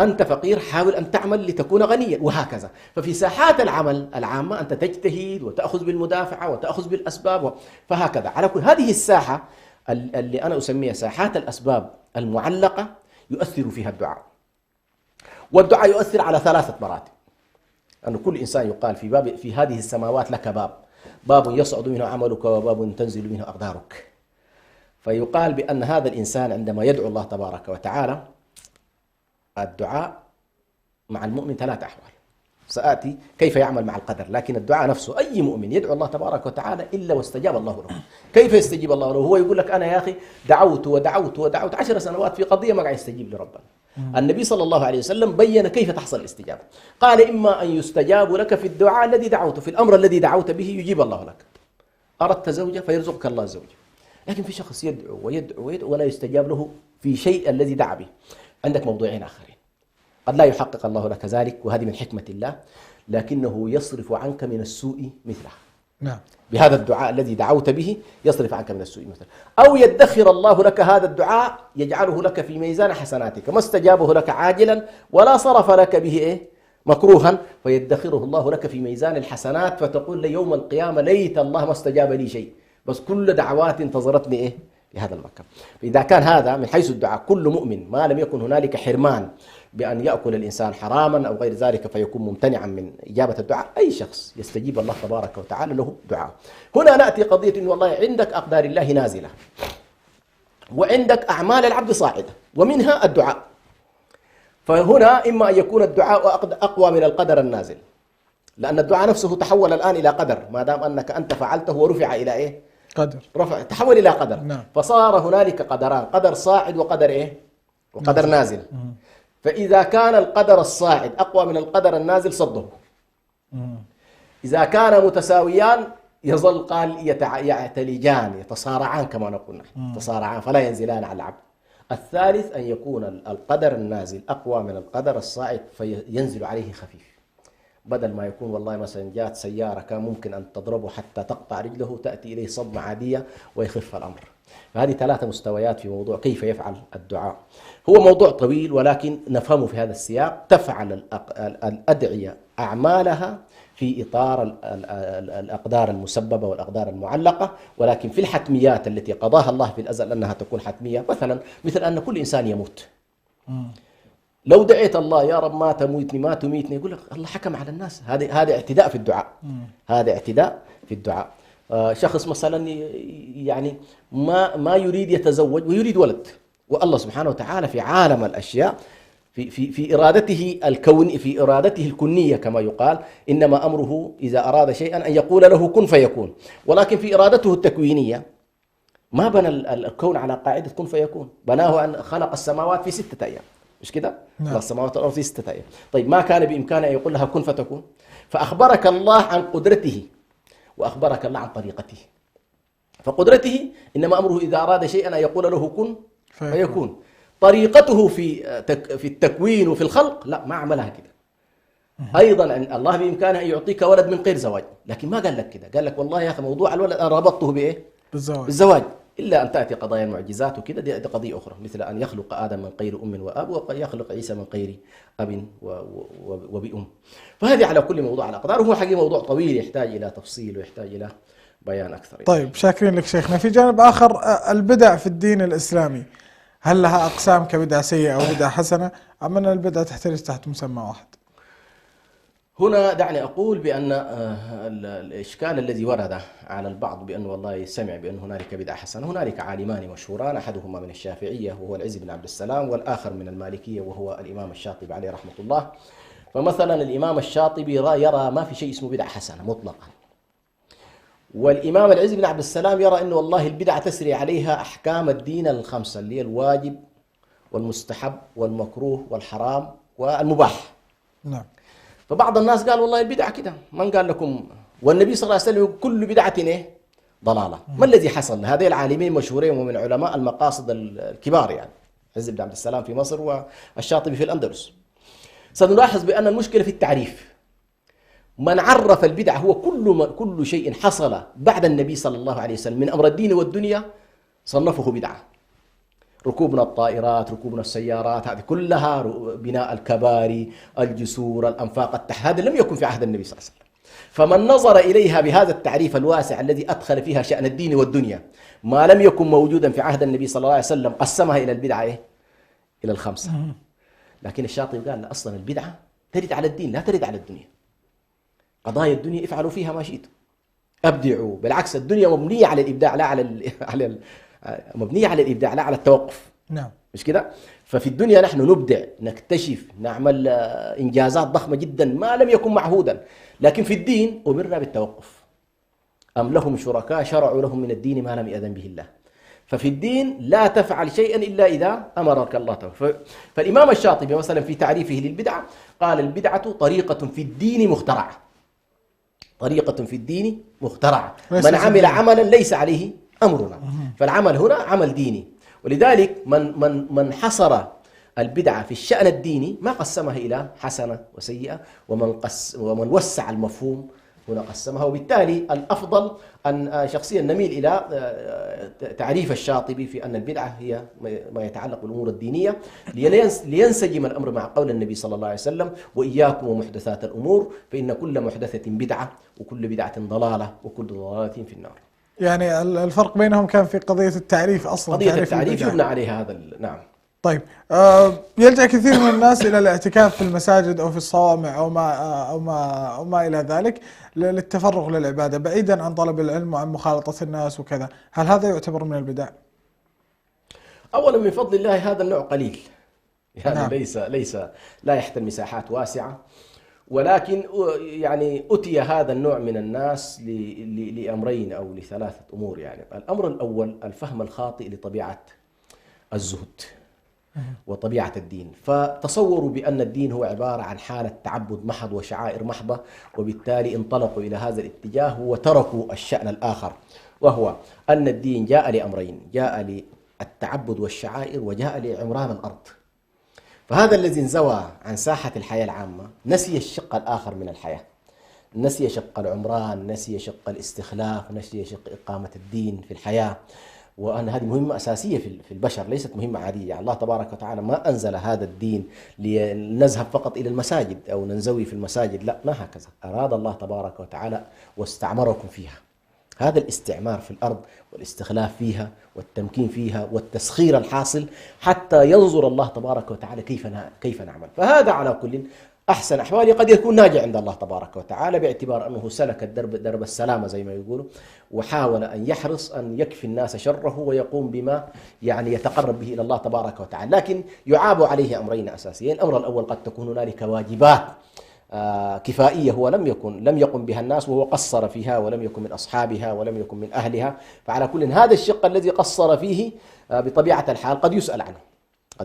Speaker 2: أنت فقير حاول أن تعمل لتكون غنيا، وهكذا. ففي ساحات العمل العامة أنت تجتهد وتأخذ بالمدافعة وتأخذ بالأسباب فهكذا. على كل هذه الساحة اللي أنا أسميها ساحات الأسباب المعلقة يؤثر فيها الدعاء. والدعاء يؤثر على 3 مراتب. أن كل إنسان يقال في هذه السماوات لك باب يصعد منه عملك وباب تنزل منه أقدارك. فيقال بأن هذا الإنسان عندما يدعو الله تبارك وتعالى، الدعاء مع المؤمن 3 أحوال، سآتي كيف يعمل مع القدر. لكن الدعاء نفسه أي مؤمن يدعو الله تبارك وتعالى إلا واستجاب الله له. كيف يستجيب الله له؟ هو يقول لك أنا يا أخي دعوت ودعوت ودعوت 10 سنوات في قضية ما قاعد يستجيب لربنا. النبي صلى الله عليه وسلم بين كيف تحصل الاستجابة، قال إما أن يستجاب لك في الدعاء الذي دعوته، في الأمر الذي دعوت به يجيب الله لك. أردت زوجة فيرزقك الله زوجة. لكن في شخص يدعو ويدعو ويدعو ولا يستجاب له في شيء الذي دعا به. عندك موضوعين آخرين، قد لا يحقق الله لك ذلك وهذه من حكمة الله، لكنه يصرف عنك من السوء مثله.
Speaker 1: نعم.
Speaker 2: بهذا الدعاء الذي دعوت به يصرف عنك من السوء مثله. أو يدخر الله لك هذا الدعاء يجعله لك في ميزان حسناتك، ما استجابه لك عاجلا ولا صرف لك به مكروها، فيدخره الله لك في ميزان الحسنات، فتقول ليوم القيامة ليت الله ما استجاب لي شيء، بس كل دعوات انتظرتني لهذا المكان. فإذا كان هذا من حيث الدعاء، كل مؤمن ما لم يكن هنالك حرمان بأن يأكل الإنسان حراما أو غير ذلك فيكون ممتنعا من إجابة الدعاء، أي شخص يستجيب الله تبارك وتعالى له دعاء. هنا نأتي قضية إنه والله عندك أقدار الله نازلة، وعندك أعمال العبد صاعدة، ومنها الدعاء. فهنا إما أن يكون الدعاء أقوى من القدر النازل، لأن الدعاء نفسه تحول الآن إلى قدر، ما دام أنك أنت فعلته ورفع إلى إيه؟
Speaker 1: قدر.
Speaker 2: تحول إلى قدر.
Speaker 1: نعم.
Speaker 2: فصار هنالك قدران، قدر صاعد وقدر إيه؟ وقدر نازل. فإذا كان القدر الصاعد أقوى من القدر النازل صده. إذا كان متساويان يظل قال يعتلجان يتصارعان كما نقول نحن، يتصارعان فلا ينزلان على العبد. الثالث أن يكون القدر النازل أقوى من القدر الصاعد فينزل عليه خفيف، بدل ما يكون والله مثلا جاءت سيارة كان ممكن أن تضربه حتى تقطع رجله، تأتي إليه صدمة عادية ويخف الأمر. فهذه 3 مستويات في موضوع كيف يفعل الدعاء. هو موضوع طويل ولكن نفهمه في هذا السياق. تفعل الأدعية أعمالها في إطار الأقدار المسببة والأقدار المعلقة، ولكن في الحتميات التي قضاها الله في الأزل أنها تكون حتمية، مثل أن كل إنسان يموت. لو دعيت الله يا رب ما تموتني ما تميتني، يقول لك الله حكم على الناس. هذا اعتداء في الدعاء. هذا اعتداء في الدعاء. شخص مثلا يعني ما يريد يتزوج ويريد ولد، والله سبحانه وتعالى في عالم الأشياء في إرادته في إرادته الكنية كما يقال، إنما أمره إذا أراد شيئا أن يقول له كن فيكون. ولكن في إرادته التكوينية ما بنى الكون على قاعدة كن فيكون، بناه أن خلق السماوات في 6 أيام، مش كده؟ خلق السماوات والأرض في 6 أيام. طيب ما كان بإمكانه أن يقول لها كن فتكون؟ فأخبرك الله عن قدرته وأخبرك الله عن طريقته. فقدرته إنما أمره إذا أراد شيئا أن يقول له كن فيكون. طريقته في التكوين وفي الخلق لا، ما عملها كده. أيضا الله بإمكانه أن يعطيك ولد من غير زواج، لكن ما قال لك كده، قال لك والله يا أخي موضوع الولد أنا ربطته بإيه؟ بالزواج. إلا أن تأتي قضايا المعجزات وكده، دي قضية أخرى، مثل أن يخلق آدم من غير أم وأب، ويخلق عيسى من غير أب وبأم. فهذه على كل موضوع الأقدار، وهو حقيقة موضوع طويل يحتاج إلى تفصيل ويحتاج إلى بيان أكثر.
Speaker 1: طيب شاكرين لك شيخنا. في جانب آخر، البدع في الدين الإسلامي هل لها أقسام كبدعة سيئة أو بدعة حسنة، أم أن البدعة تحترز تحت مسمى واحد؟
Speaker 2: هنا دعني أقول بأن الإشكال الذي ورد على البعض بأنه والله سمع بأن هنالك بدعة حسنة، هنالك عالمان مشهوران، أحدهما من الشافعية وهو العز بن عبد السلام، والآخر من المالكية وهو الإمام الشاطبي عليه رحمة الله. فمثلا الإمام الشاطبي يرى ما في شيء اسمه بدعة حسنة مطلقا، والإمام العز بن عبد السلام يرى أنه والله البدعة تسري عليها أحكام الدين ال5 اللي هي الواجب والمستحب والمكروه والحرام والمباح.
Speaker 1: نعم.
Speaker 2: فبعض الناس قال والله البدعة كده، من قال لكم؟ والنبي صلى الله عليه وسلم يقول كل بدعة إيه؟ ضلالة. ما الذي حصل؟ هذين العالمين مشهورين ومن علماء المقاصد الكبار، يعني العز بن عبد السلام في مصر والشاطبي في الأندلس. سنلاحظ بأن المشكلة في التعريف. من عرف البدعة هو كل شيء حصل بعد النبي صلى الله عليه وسلم من أمر الدين والدنيا صنفه بدعة. ركوبنا الطائرات، ركوبنا السيارات، هذه كلها، بناء الكباري، الجسور، الأنفاق، هذا لم يكن في عهد النبي صلى الله عليه وسلم. فمن نظر إليها بهذا التعريف الواسع الذي أدخل فيها شأن الدين والدنيا ما لم يكن موجودا في عهد النبي صلى الله عليه وسلم قسمها إلى البدعة إلى ال5. لكن الشاطبي قال لا، أصلا البدعة ترد على الدين لا ترد على الدنيا. قضايا الدنيا افعلوا فيها ما شئتم، أبدعوا، بالعكس الدنيا مبنية على الإبداع لا مبنية على الإبداع لا على التوقف.
Speaker 1: نعم.
Speaker 2: مش كده؟ ففي الدنيا نحن نبدع، نكتشف، نعمل إنجازات ضخمة جدا ما لم يكن معهودا، لكن في الدين أمرنا بالتوقف. أم لهم شركاء شرعوا لهم من الدين ما لم يأذن به الله. ففي الدين لا تفعل شيئا إلا إذا أمرك الله تعالى. فالإمام الشاطبي مثلا في تعريفه للبدعة قال البدعة طريقة في الدين مخترعة. طريقة في الدين مخترعة، من عمل عملا ليس عليه أمرنا. فالعمل هنا عمل ديني، ولذلك من حصر البدعة في الشأن الديني ما قسمها إلى حسنة وسيئة، ومن وسع المفهوم هنا قسمها. وبالتالي الأفضل أن شخصيا نميل إلى تعريف الشاطبي في أن البدعة هي ما يتعلق بالأمور الدينية، لينسجم الأمر مع قول النبي صلى الله عليه وسلم وإياكم ومحدثات الأمور فإن كل محدثة بدعة وكل بدعة ضلالة وكل ضلالة في النار.
Speaker 1: يعني الفرق بينهم كان في قضية التعريف أصلا.
Speaker 2: قضية التعريف يبنى عليها هذا. نعم.
Speaker 1: طيب يلجأ كثير من الناس إلى الاعتكاف في المساجد أو في الصوامع أو ما إلى ذلك للتفرغ للعبادة بعيدا عن طلب العلم وعن مخالطة الناس وكذا، هل هذا يعتبر من البدع؟
Speaker 2: أولا من فضل الله هذا النوع قليل، يعني
Speaker 1: نعم.
Speaker 2: ليس لا يحتل مساحات واسعة، ولكن يعني أتي هذا النوع من الناس لأمرين أو لثلاثة أمور. يعني الأمر الأول الفهم الخاطئ لطبيعة الزهد وطبيعة الدين، فتصوروا بأن الدين هو عبارة عن حالة تعبد محض وشعائر محضة، وبالتالي انطلقوا إلى هذا الاتجاه وتركوا الشأن الآخر، وهو أن الدين جاء لأمرين: جاء للتعبد والشعائر، وجاء لعمران الأرض. فهذا الذي انزوى عن ساحة الحياة العامة نسي الشق الآخر من الحياة، نسي شق العمران، نسي شق الاستخلاف، نسي شق إقامة الدين في الحياة. وأن هذه مهمة أساسية في البشر، ليست مهمة عادية. يعني الله تبارك وتعالى ما أنزل هذا الدين لنذهب فقط إلى المساجد أو ننزوي في المساجد، لا، ما هكذا. أراد الله تبارك وتعالى واستعمركم فيها. هذا الاستعمار في الأرض والاستخلاف فيها والتمكين فيها والتسخير الحاصل حتى ينظر الله تبارك وتعالى كيف نعمل. فهذا على كل أحسن أحواله قد يكون ناجع عند الله تبارك وتعالى، باعتبار أنه سلك درب السلامة زي ما يقولوا، وحاول أن يحرص أن يكفي الناس شره ويقوم بما يعني يتقرب به إلى الله تبارك وتعالى. لكن يعاب عليه أمرين أساسيين. الأمر الأول قد تكون هنالك واجبات كفائية هو لم يقم بها الناس، وهو قصر فيها ولم يكن من أصحابها ولم يكن من أهلها. فعلى كل هذا الشق الذي قصر فيه بطبيعة الحال قد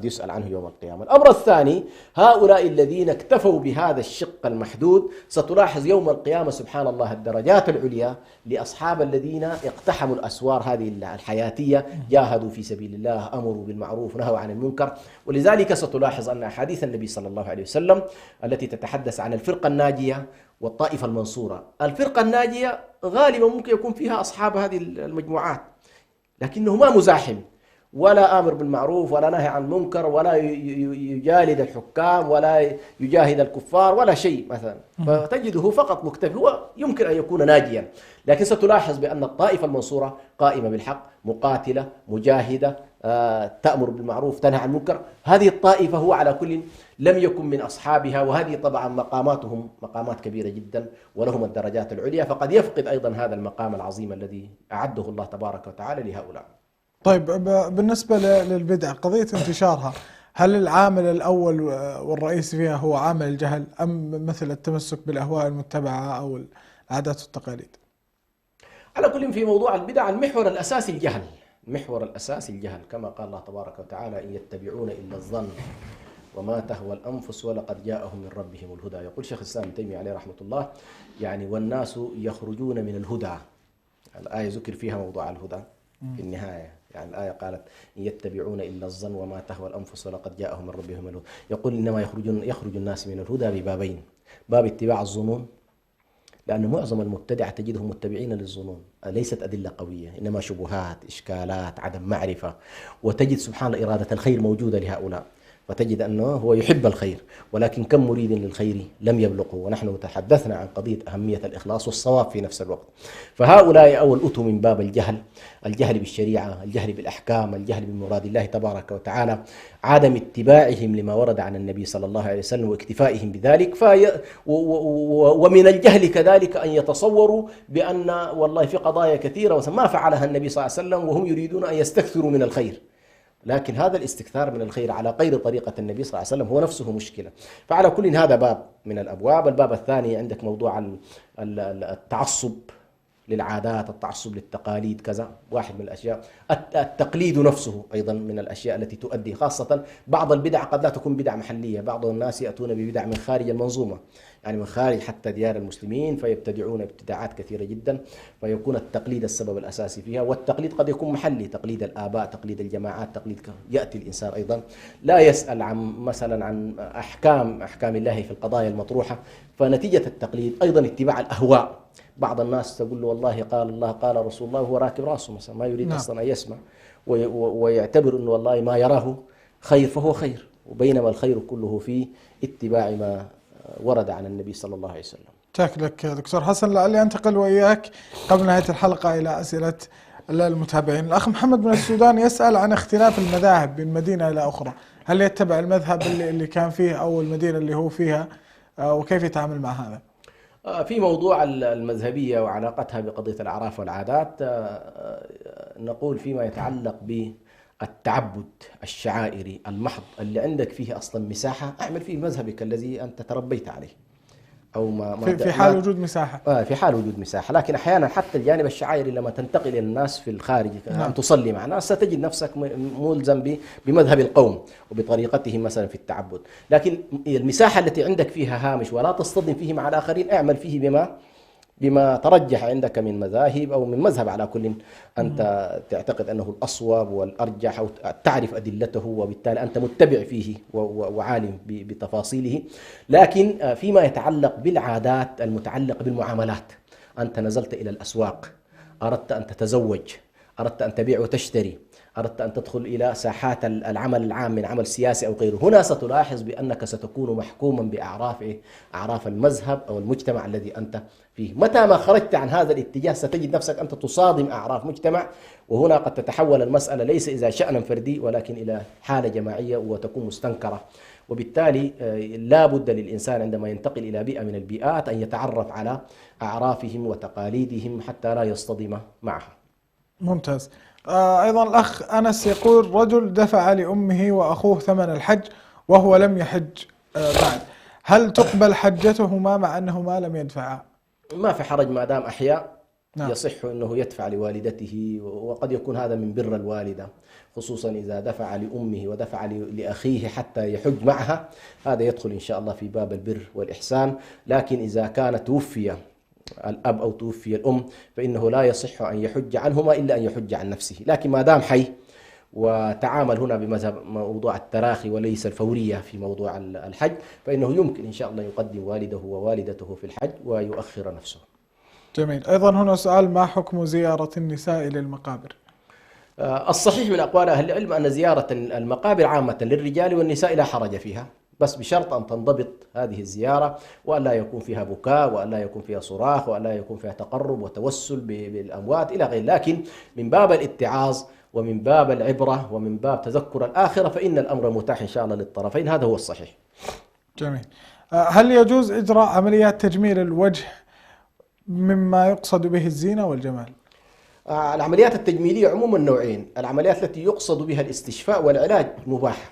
Speaker 2: يسأل عنه يوم القيامة. الأمر الثاني: هؤلاء الذين اكتفوا بهذا الشق المحدود ستلاحظ يوم القيامة سبحان الله الدرجات العليا لأصحاب الذين اقتحموا الأسوار هذه الحياتية، جاهدوا في سبيل الله، أمروا بالمعروف، نهوا عن المنكر. ولذلك ستلاحظ أن أحاديث النبي صلى الله عليه وسلم التي تتحدث عن الفرقة الناجية والطائفة المنصورة، الفرقة الناجية غالبا ممكن يكون فيها أصحاب هذه المجموعات، لكنه ما مزاحم ولا آمر بالمعروف ولا نهي عن المنكر ولا يجالد الحكام ولا يجاهد الكفار ولا شيء مثلا، فتجده فقط مكتفي. هو يمكن أن يكون ناجيا، لكن ستلاحظ بأن الطائفة المنصورة قائمة بالحق، مقاتلة، مجاهدة، تأمر بالمعروف، تنهى عن المنكر. هذه الطائفة هو على كل لم يكن من أصحابها، وهذه طبعا مقاماتهم مقامات كبيرة جدا ولهم الدرجات العليا، فقد يفقد أيضا هذا المقام العظيم الذي أعده الله تبارك وتعالى لهؤلاء.
Speaker 1: طيب، بالنسبة للبدع قضية انتشارها، هل العامل الأول والرئيسي فيها هو عامل الجهل، أم مثل التمسك بالأهواء المتبعة أو العادات والتقاليد؟
Speaker 2: على كل في موضوع البدع المحور الأساسي الجهل، كما قال الله تبارك وتعالى: إن يتبعون إلا الظن وما تهوى الأنفس ولقد جاءهم من ربهم الهدى. يقول شيخ الإسلام ابن تيمية عليه رحمة الله: يعني والناس يخرجون من الهدى. الآية ذكر فيها موضوع الهدى في النهاية. يعني الآية قالت: إن يتبعون إلا الظن وما تهوى الأنفس ولقد جاءهم من ربهم الهدى. يقول إنما يخرج الناس من الهدى ببابين: باب اتباع الظنون، لأن معظم المبتدعة تجدهم متبعين للظنون، ليست أدلة قوية، إنما شبهات، إشكالات، عدم معرفة. وتجد سبحان الله إرادة الخير موجودة لهؤلاء، فتجد أنه هو يحب الخير، ولكن كم مريد للخير لم يبلغه. ونحن تحدثنا عن قضية أهمية الإخلاص والصواب في نفس الوقت. فهؤلاء أول أتوا من باب الجهل بالشريعة، الجهل بالأحكام، الجهل بمراد الله تبارك وتعالى، عدم اتباعهم لما ورد عن النبي صلى الله عليه وسلم واكتفائهم بذلك. ومن الجهل كذلك أن يتصوروا بأن والله في قضايا كثيرة ما فعلها النبي صلى الله عليه وسلم وهم يريدون أن يستكثروا من الخير، لكن هذا الاستكثار من الخير على غير طريقة النبي صلى الله عليه وسلم هو نفسه مشكلة. فعلى كل هذا باب من الأبواب. الباب الثاني عندك موضوع التعصب للعادات، التعصب للتقاليد، كذا واحد من الأشياء. التقليد نفسه أيضا من الأشياء التي تؤدي، خاصة بعض البدع قد لا تكون بدع محلية، بعض الناس يأتون ببدع من خارج المنظومة، يعني من خارج حتى ديار المسلمين، فيبتدعون ابتداعات كثيرة جدا، فيكون التقليد السبب الأساسي فيها. والتقليد قد يكون محلي، تقليد الآباء، تقليد الجماعات، يأتي الإنسان أيضا لا يسأل عن مثلا عن أحكام الله في القضايا المطروحة، فنتيجة التقليد أيضا اتباع الأهواء. بعض الناس تقول له والله قال الله قال رسول الله وهو راكب راسه مثلا، ما يريد أصلا أن يسمع، ويعتبر أنه والله ما يراه خير فهو خير، وبينما الخير كله في اتباع ما ورد عن النبي صلى الله عليه وسلم.
Speaker 1: شكرك دكتور حسن. لعلي أنتقل وإياك قبل نهاية الحلقة إلى أسئلة المتابعين. الأخ محمد من السودان يسأل عن اختلاف المذاهب من مدينة إلى أخرى، هل يتبع المذهب اللي كان فيه أو المدينة اللي هو فيها، وكيف يتعامل مع هذا؟
Speaker 2: في موضوع المذهبية وعلاقتها بقضية الأعراف والعادات، نقول فيما يتعلق بالتعبد الشعائري المحض اللي عندك فيه أصلا مساحة، أعمل فيه مذهبك الذي أنت تربيت عليه. أو ما
Speaker 1: في حال وجود مساحة.
Speaker 2: في حال وجود مساحة. لكن أحيانا حتى الجانب الشعائري لما تنتقل إلى الناس في الخارج أن تصلي مع الناس ستجد نفسك ملزم بمذهب القوم وبطريقتهم مثلا في التعبد. لكن المساحة التي عندك فيها هامش ولا تصطدم فيه مع الآخرين، اعمل فيه بما ترجح عندك من مذاهب أو من مذهب على كل أنت تعتقد أنه الأصوب والأرجح أو تعرف أدلته، وبالتالي أنت متبع فيه وعالم بتفاصيله. لكن فيما يتعلق بالعادات المتعلقة بالمعاملات، أنت نزلت إلى الأسواق، أردت أن تتزوج، أردت أن تبيع وتشتري، أردت أن تدخل إلى ساحات العمل العام من عمل سياسي أو غيره، هنا ستلاحظ بأنك ستكون محكوما بأعراف المذهب أو المجتمع الذي أنت فيه. متى ما خرجت عن هذا الاتجاه ستجد نفسك أنت تصادم أعراف مجتمع، وهنا قد تتحول المسألة ليس إذا شأنا فردي ولكن إلى حالة جماعية وتكون مستنكرة. وبالتالي لا بد للإنسان عندما ينتقل إلى بيئة من البيئات أن يتعرف على أعرافهم وتقاليدهم حتى لا يصطدم معها.
Speaker 1: ممتاز. أيضا الأخ أنس يقول: رجل دفع لأمه وأخوه ثمن الحج وهو لم يحج بعد، هل تقبل حجتهما مع أنهما لم يدفعا؟
Speaker 2: ما في حرج ما دام أحياء.
Speaker 1: نعم.
Speaker 2: يصح أنه يدفع لوالدته، وقد يكون هذا من بر الوالدة، خصوصا إذا دفع لأمه ودفع لأخيه حتى يحج معها، هذا يدخل إن شاء الله في باب البر والإحسان. لكن إذا كان توفي الأب أو توفي الأم فإنه لا يصح أن يحج عنهما إلا أن يحج عن نفسه. لكن ما دام حي وتعامل هنا بمذهب موضوع التراخي وليس الفورية في موضوع الحج، فإنه يمكن إن شاء الله يقدم والده ووالدته في الحج ويؤخر نفسه.
Speaker 1: جميل. أيضا هنا سؤال: ما حكم زيارة النساء للمقابر؟
Speaker 2: الصحيح من أقوال أهل العلم أن زيارة المقابر عامة للرجال والنساء لا حرج فيها، بس بشرط أن تنضبط هذه الزيارة، وأن لا يكون فيها بكاء، وأن لا يكون فيها صراخ، وأن لا يكون فيها تقرب وتوسل بالأموات إلى غير. لكن من باب الاتعاظ ومن باب العبرة ومن باب تذكر الآخرة فإن الأمر متاح إن شاء الله للطرفين، هذا هو الصحيح.
Speaker 1: جميل. هل يجوز إجراء عمليات تجميل الوجه مما يقصد به الزينة والجمال؟
Speaker 2: العمليات التجميلية عموما نوعين: العمليات التي يقصد بها الاستشفاء والعلاج مباح.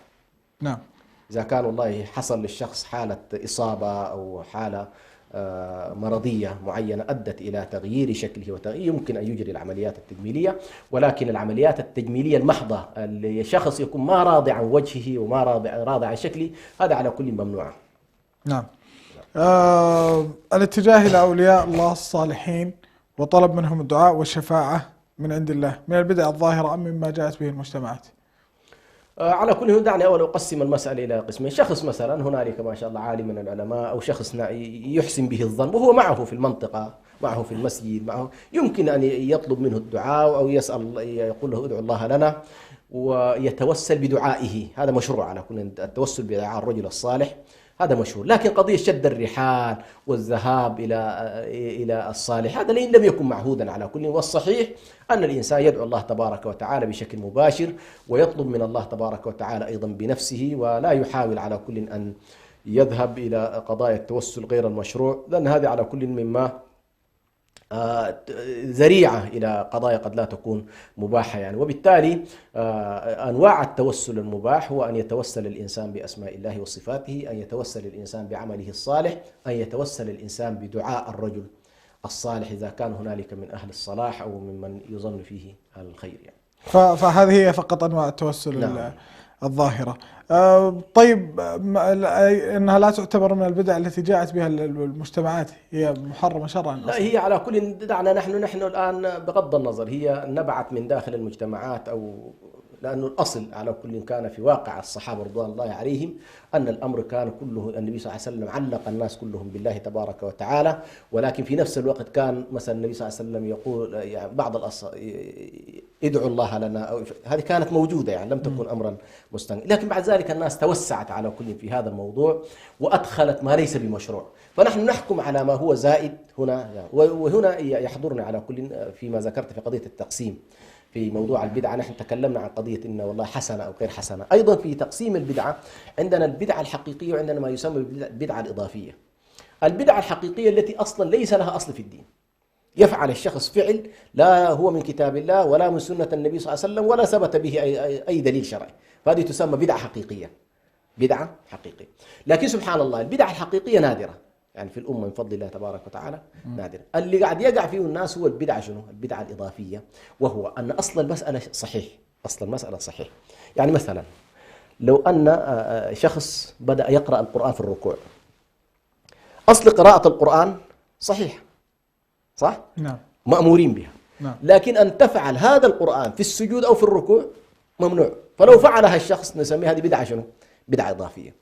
Speaker 1: نعم.
Speaker 2: إذا كان والله حصل للشخص حالة إصابة أو حالة مرضية معينة أدت إلى تغيير شكله وتغيير، يمكن أن يجري العمليات التجميلية. ولكن العمليات التجميلية المحضة اللي شخص يكون ما راضي عن وجهه وما راضي عن شكله، هذا على كل ممنوع.
Speaker 1: نعم. الاتجاه إلى أولياء الله الصالحين وطلب منهم الدعاء والشفاعة من عند الله من البدع الظاهرة أم مما جاءت به المجتمعات؟
Speaker 2: على كل دعني أول أقسم المسألة إلى قسمين. شخص مثلا هنالك ما شاء الله عالم من العلماء أو شخص يحسن به الظن وهو معه في المنطقة، معه في المسجد، معه، يمكن أن يطلب منه الدعاء أو يسأل، يقول له ادعو الله لنا ويتوسل بدعائه، هذا مشروع. على كل التوسل بدعاء الرجل الصالح هذا مشهور. لكن قضية شد الرحال والذهاب إلى الصالح هذا لم يكن معهودا على كل. والصحيح أن الإنسان يدعو الله تبارك وتعالى بشكل مباشر ويطلب من الله تبارك وتعالى أيضا بنفسه، ولا يحاول على كل أن يذهب إلى قضايا التوسل غير المشروع، لأن هذا على كل مما ذريعة إلى قضايا قد لا تكون مباحة يعني. وبالتالي أنواع التوسل المباح هو أن يتوسل الإنسان بأسماء الله وصفاته، أن يتوسل الإنسان بعمله الصالح، أن يتوسل الإنسان بدعاء الرجل الصالح إذا كان هنالك من أهل الصلاح أو ممن يظن فيه الخير يعني.
Speaker 1: فهذه هي فقط أنواع التوسل. نعم. الظاهرة. طيب، إنها لا تعتبر من البدع التي جاءت بها المجتمعات، هي محرمة شرعا؟
Speaker 2: لا، هي على كل دعنا نحن الآن بغض النظر هي نبعت من داخل المجتمعات أو لأنه الأصل على كل كان في واقع الصحابة رضوان الله عليهم أن الأمر كان كله النبي صلى الله عليه وسلم علق الناس كلهم بالله تبارك وتعالى، ولكن في نفس الوقت كان مثلا النبي صلى الله عليه وسلم يقول يعني بعض ادعوا الله لنا، أو هذه كانت موجودة يعني لم تكن أمرا مستنكرا. لكن بعد ذلك الناس توسعت على كل في هذا الموضوع وأدخلت ما ليس بمشروع، فنحن نحكم على ما هو زائد هنا يعني. وهنا يحضرنا على كل فيما ذكرت في قضية التقسيم في موضوع البدعة، نحن تكلمنا عن قضية إن والله حسنة أو غير حسنة. أيضا في تقسيم البدعة عندنا البدعة الحقيقية وعندنا ما يسمى بالبدعة الإضافية. البدعة الحقيقية التي أصلا ليس لها أصل في الدين، يفعل الشخص فعل لا هو من كتاب الله ولا من سنة النبي صلى الله عليه وسلم ولا ثبت به أي دليل شرعي، فهذه تسمى بدعة حقيقية. بدعة حقيقية. لكن سبحان الله البدعة الحقيقية نادرة، يعني في الأمة من فضل الله تبارك وتعالى نادر. اللي قاعد يقع فيه الناس هو البدعة. شنو البدعة الإضافية؟ وهو أن أصل المسألة صحيح، أصل المسألة صحيح. يعني مثلا لو أن شخص بدأ يقرأ القرآن في الركوع، أصل قراءة القرآن صحيح، صح؟
Speaker 1: نعم.
Speaker 2: مأمورين بها.
Speaker 1: نعم.
Speaker 2: لكن أن تفعل هذا القرآن في السجود أو في الركوع ممنوع. فلو فعلها الشخص نسميها هذه بدعة. شنو؟ بدعة إضافية.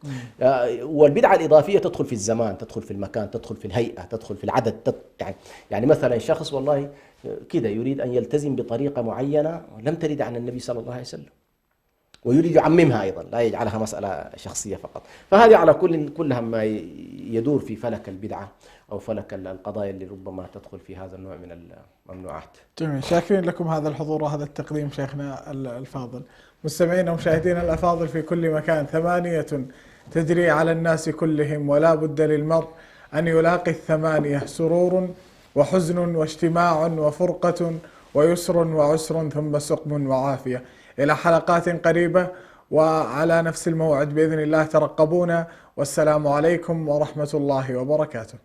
Speaker 2: والبدعة الإضافية تدخل في الزمان، تدخل في المكان، تدخل في الهيئة، تدخل في العدد. يعني مثلا شخص والله كده يريد أن يلتزم بطريقة معينة لم ترد عن النبي صلى الله عليه وسلم، ويريد يعممها أيضا، لا يجعلها مسألة شخصية فقط. فهذه على كلها ما يدور في فلك البدعة أو فلك القضايا اللي ربما تدخل في هذا النوع من الممنوعات.
Speaker 1: جميل، شاكرين لكم هذا الحضور وهذا التقديم شيخنا الفاضل. مستمعينا ومشاهدينا الأفاضل في كل مكان، 8 تجري على الناس كلهم، ولا بد للمرء أن يلاقي 8: سرور وحزن واجتماع وفرقة ويسر وعسر ثم سقم وعافية. إلى حلقات قريبة وعلى نفس الموعد بإذن الله، ترقبونا، والسلام عليكم ورحمة الله وبركاته.